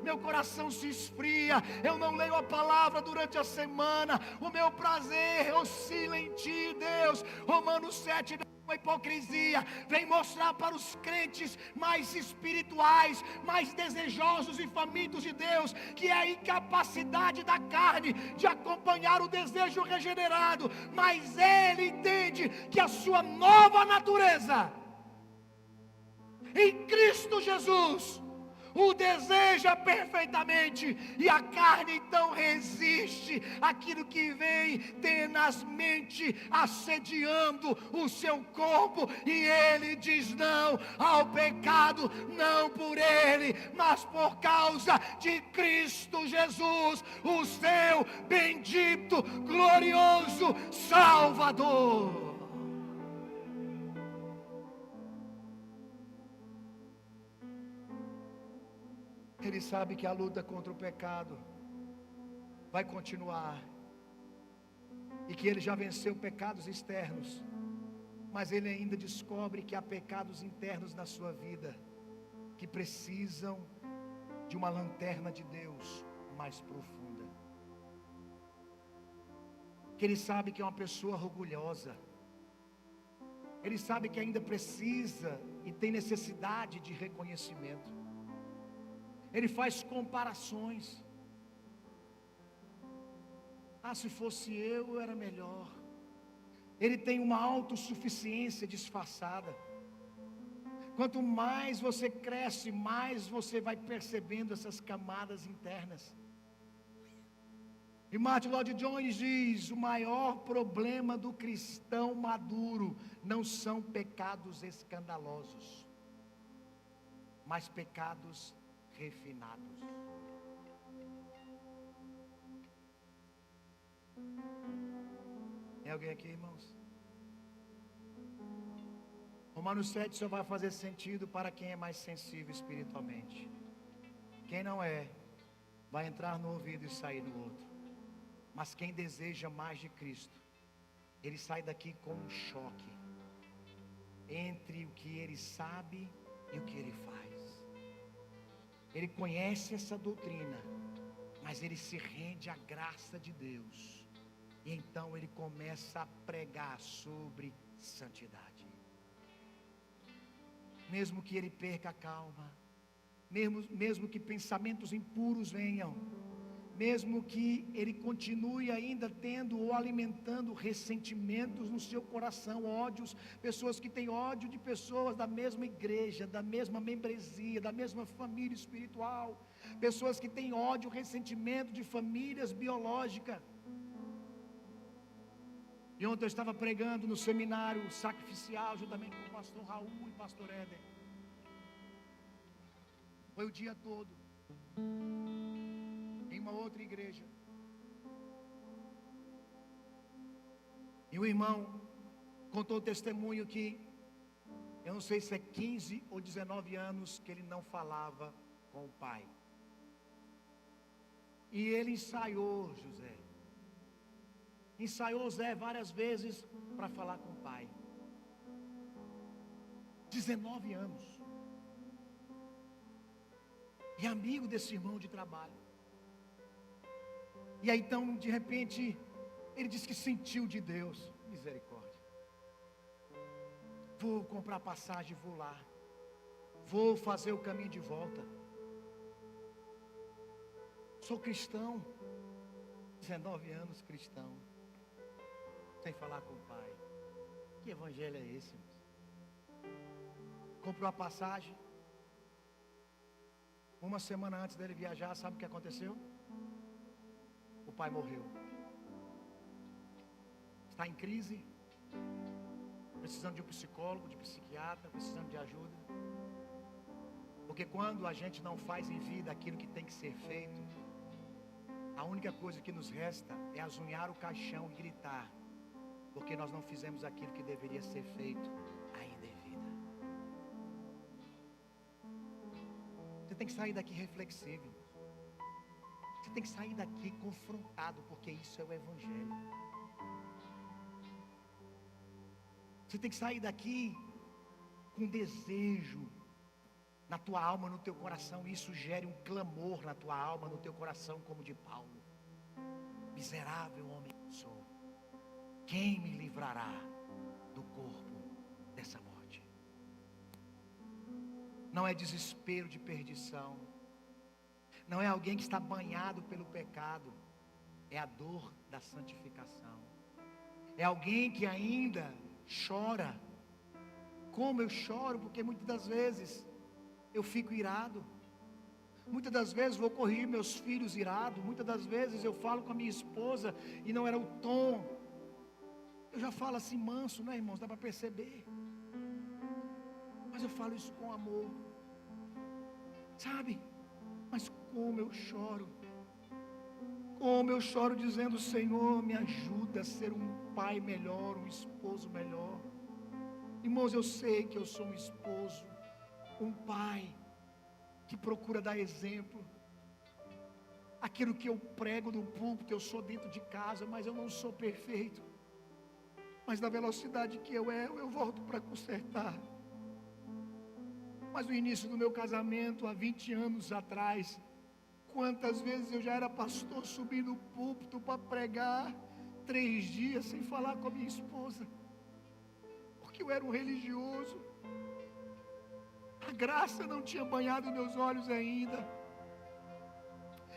meu coração se esfria, eu não leio a palavra durante a semana, o meu prazer oscila em ti, Deus. Romanos 7 não é hipocrisia, vem mostrar para os crentes mais espirituais, mais desejosos e famintos de Deus, que é a incapacidade da carne de acompanhar o desejo regenerado, mas ele entende que a sua nova natureza em Cristo Jesus, o deseja perfeitamente, e a carne então resiste àquilo que vem tenazmente assediando o seu corpo, e ele diz não ao pecado, não por ele, mas por causa de Cristo Jesus, o seu bendito, glorioso Salvador. Ele sabe que a luta contra o pecado vai continuar, e que ele já venceu pecados externos, mas ele ainda descobre que há pecados internos na sua vida, que precisam de uma lanterna de Deus mais profunda. Que ele sabe que é uma pessoa orgulhosa, ele sabe que ainda precisa e tem necessidade de reconhecimento. Ele faz comparações. Se fosse eu era melhor. Ele tem uma autossuficiência disfarçada. Quanto mais você cresce, mais você vai percebendo essas camadas internas. E Martin Lloyd Jones diz: o maior problema do cristão maduro não são pecados escandalosos, mas pecados refinados. Tem alguém aqui, irmãos? Romanos 7 só vai fazer sentido para quem é mais sensível espiritualmente. Quem não é, vai entrar no ouvido e sair no outro. Mas quem deseja mais de Cristo, ele sai daqui com um choque entre o que ele sabe e o que ele faz. Ele conhece essa doutrina, mas ele se rende à graça de Deus, e então ele começa a pregar sobre santidade. Mesmo que ele perca a calma, mesmo que pensamentos impuros venham, mesmo que ele continue ainda tendo ou alimentando ressentimentos no seu coração, ódios, pessoas que têm ódio de pessoas da mesma igreja, da mesma membresia, da mesma família espiritual, pessoas que têm ódio, ressentimento de famílias biológicas. E ontem eu estava pregando no seminário sacrificial, juntamente com o pastor Raul e o pastor Éder. Foi o dia todo, em uma outra igreja. E o irmão contou o testemunho que, eu não sei se é 15 ou 19 anos que ele não falava com o pai. E ele ensaiou Zé várias vezes para falar com o pai. 19 anos. E amigo desse irmão de trabalho. E aí então, de repente, ele disse que sentiu de Deus. Misericórdia. Vou comprar passagem, vou lá. Vou fazer o caminho de volta. Sou cristão. 19 anos cristão. Sem falar com o pai. Que evangelho é esse? Comprou a passagem. Uma semana antes dele viajar, sabe o que aconteceu? O pai morreu. Está em crise, precisando de um psicólogo, de psiquiatra, precisando de ajuda. Porque quando a gente não faz em vida aquilo que tem que ser feito, a única coisa que nos resta é azunhar o caixão e gritar, porque nós não fizemos aquilo que deveria ser feito ainda em vida. Você tem que sair daqui reflexivo. Você tem que sair daqui confrontado, porque isso é o evangelho. Você tem que sair daqui com desejo na tua alma, no teu coração. Isso gere um clamor na tua alma, no teu coração, como de Paulo: miserável homem que sou, quem me livrará do corpo dessa morte? Não é desespero de perdição, não é alguém que está banhado pelo pecado, é a dor da santificação. É alguém que ainda chora Como eu choro, porque muitas das vezes eu fico irado. Muitas das vezes vou corrigir meus filhos irado. Muitas das vezes eu falo com a minha esposa e não era o tom. Eu já falo assim manso, né, irmãos? Dá para perceber. Mas eu falo isso com amor. Sabe? Mas como eu choro. Como eu choro dizendo: Senhor, me ajuda a ser um pai melhor, um esposo melhor. Irmãos, eu sei que eu sou um esposo, um pai que procura dar exemplo. Aquilo que eu prego no púlpito, eu sou dentro de casa, mas eu não sou perfeito. Mas na velocidade que eu erro, eu volto para consertar. Mas no início do meu casamento, há 20 anos atrás, quantas vezes eu já era pastor, subi no púlpito para pregar 3 dias sem falar com a minha esposa, porque eu era um religioso. A graça não tinha banhado meus olhos ainda.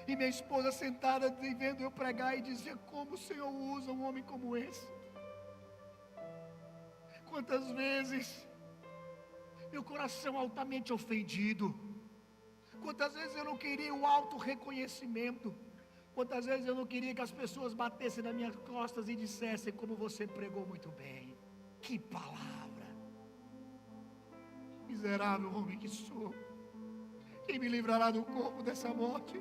E minha esposa sentada vendo eu pregar e dizia: como o Senhor usa um homem como esse? Quantas vezes meu coração altamente ofendido. Quantas vezes eu não queria o auto-reconhecimento. Quantas vezes eu não queria que as pessoas batessem nas minhas costas e dissessem: como você pregou muito bem. Que palavra. Miserável homem que sou. Quem me livrará do corpo dessa morte?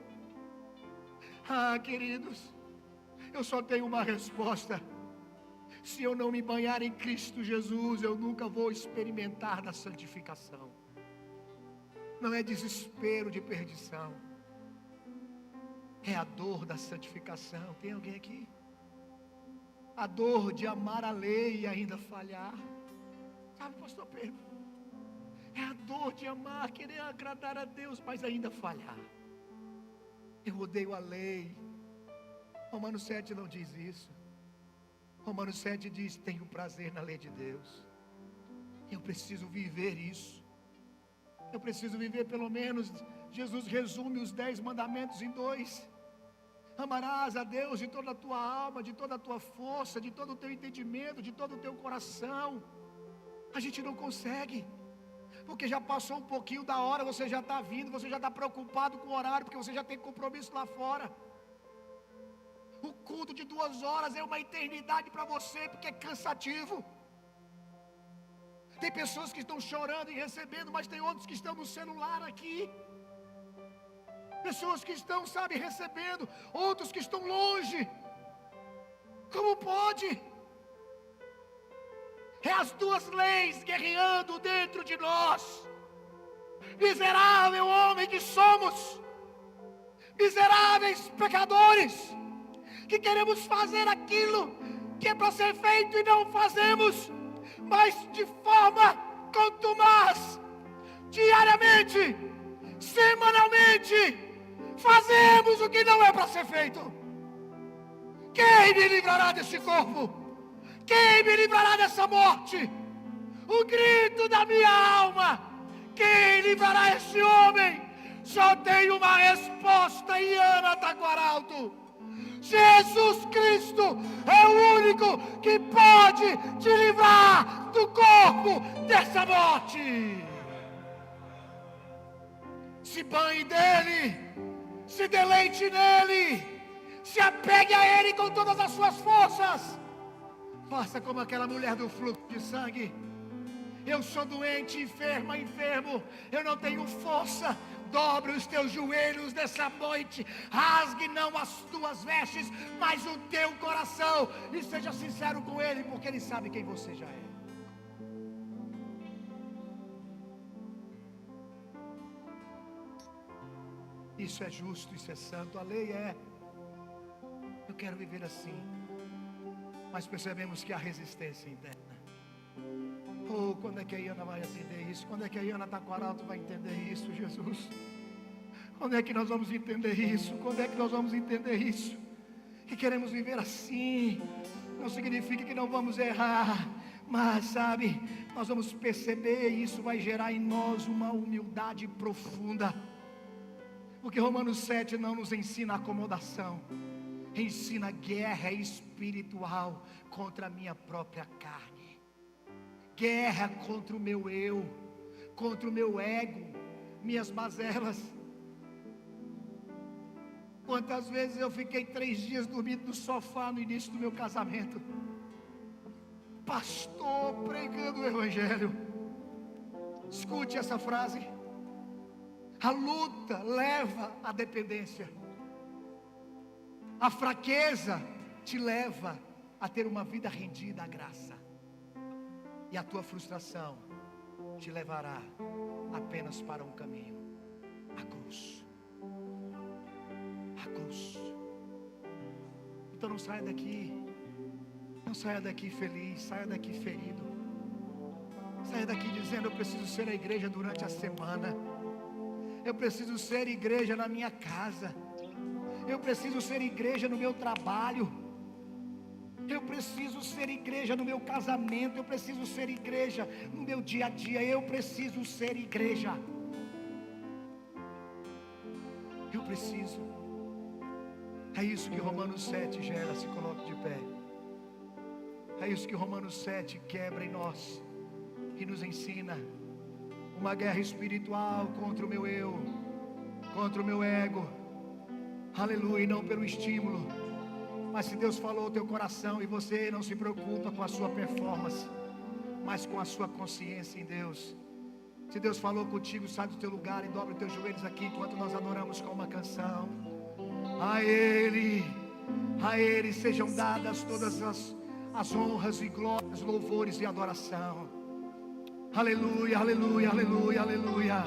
Ah, queridos, eu só tenho uma resposta. Se eu não me banhar em Cristo Jesus, eu nunca vou experimentar da santificação. Não é desespero de perdição, é a dor da santificação. Tem alguém aqui? A dor de amar a lei e ainda falhar. Sabe, pastor Pedro? É a dor de amar, querer agradar a Deus, mas ainda falhar. Eu odeio a lei. Romanos 7 não diz isso. Romanos 7 diz: tenho prazer na lei de Deus. Eu preciso viver isso. Eu preciso viver pelo menos. Jesus resume os 10 mandamentos em 2. Amarás a Deus de toda a tua alma, de toda a tua força, de todo o teu entendimento, de todo o teu coração. A gente não consegue, porque já passou um pouquinho da hora, você já está vindo, você já está preocupado com o horário, porque você já tem compromisso lá fora. O culto de 2 horas é uma eternidade para você, porque é cansativo. Tem pessoas que estão chorando e recebendo, mas tem outros que estão no celular aqui. Pessoas que estão, sabe, recebendo, outros que estão longe. Como pode? É as 2 leis guerreando dentro de nós. Miserável homem que somos, miseráveis pecadores, que queremos fazer aquilo que é para ser feito e não fazemos, mas de forma contumaz, diariamente, semanalmente, fazemos o que não é para ser feito. Quem me livrará desse corpo? Quem me livrará dessa morte? O grito da minha alma: quem livrará esse homem? Só tem uma resposta, Iana Taquaralto: Jesus Cristo é o único que pode te livrar do corpo dessa morte. Se banhe dele, se deleite nele, se apegue a ele com todas as suas forças. Faça como aquela mulher do fluxo de sangue: eu sou doente, enfermo, eu não tenho força. Dobre os teus joelhos nessa noite, rasgue não as tuas vestes, mas o teu coração, e seja sincero com ele, porque ele sabe quem você já é. Isso é justo, isso é santo, a lei é. Eu quero viver assim, mas percebemos que há resistência interna. Oh, quando é que a Iana vai entender isso? Quando é que a Iana Taquaralto vai entender isso, Jesus? Quando é que nós vamos entender isso? Quando é que nós vamos entender isso? Que queremos viver assim. Não significa que não vamos errar, mas sabe, nós vamos perceber, e isso vai gerar em nós uma humildade profunda. Porque Romanos 7 não nos ensina acomodação, ensina guerra espiritual contra a minha própria carne. guerra contra o meu eu, contra o meu ego, minhas mazelas. Quantas vezes eu fiquei 3 dias dormindo no sofá no início do meu casamento, pastor pregando o evangelho. Escute essa frase: a luta leva à dependência, a fraqueza te leva a ter uma vida rendida à graça, e a tua frustração te levará apenas para um caminho: a cruz. A cruz. Então não saia daqui, não saia daqui feliz, saia daqui ferido, saia daqui dizendo: eu preciso ser a igreja durante a semana, eu preciso ser igreja na minha casa, eu preciso ser igreja no meu trabalho, eu preciso ser igreja no meu casamento, eu preciso ser igreja no meu dia a dia, eu preciso ser igreja, eu preciso. É isso que Romanos 7 gera. Se coloque de pé. É isso que Romanos 7 quebra em nós e nos ensina: uma guerra espiritual contra o meu eu, contra o meu ego. Aleluia. E não pelo estímulo, mas se Deus falou ao teu coração e você não se preocupa com a sua performance, mas com a sua consciência em Deus. Se Deus falou contigo, sai do teu lugar e dobra os teus joelhos aqui enquanto nós adoramos com uma canção. A Ele sejam dadas todas as honras e glórias, louvores e adoração. Aleluia, aleluia, aleluia, aleluia.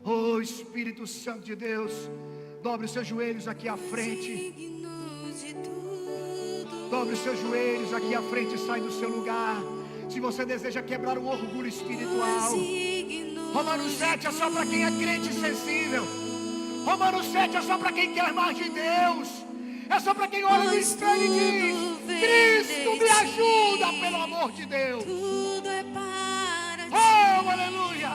Oh Espírito Santo de Deus, dobre os seus joelhos aqui à frente. Dobre os seus joelhos aqui à frente e sai do seu lugar. Se você deseja quebrar o orgulho espiritual, Romanos 7 é só para quem é crente e sensível. Romanos 7 é só para quem quer mais de Deus. É só para quem olha no espelho e diz: Cristo, me ajuda, pelo amor de Deus. Tudo é para ti. Oh, aleluia.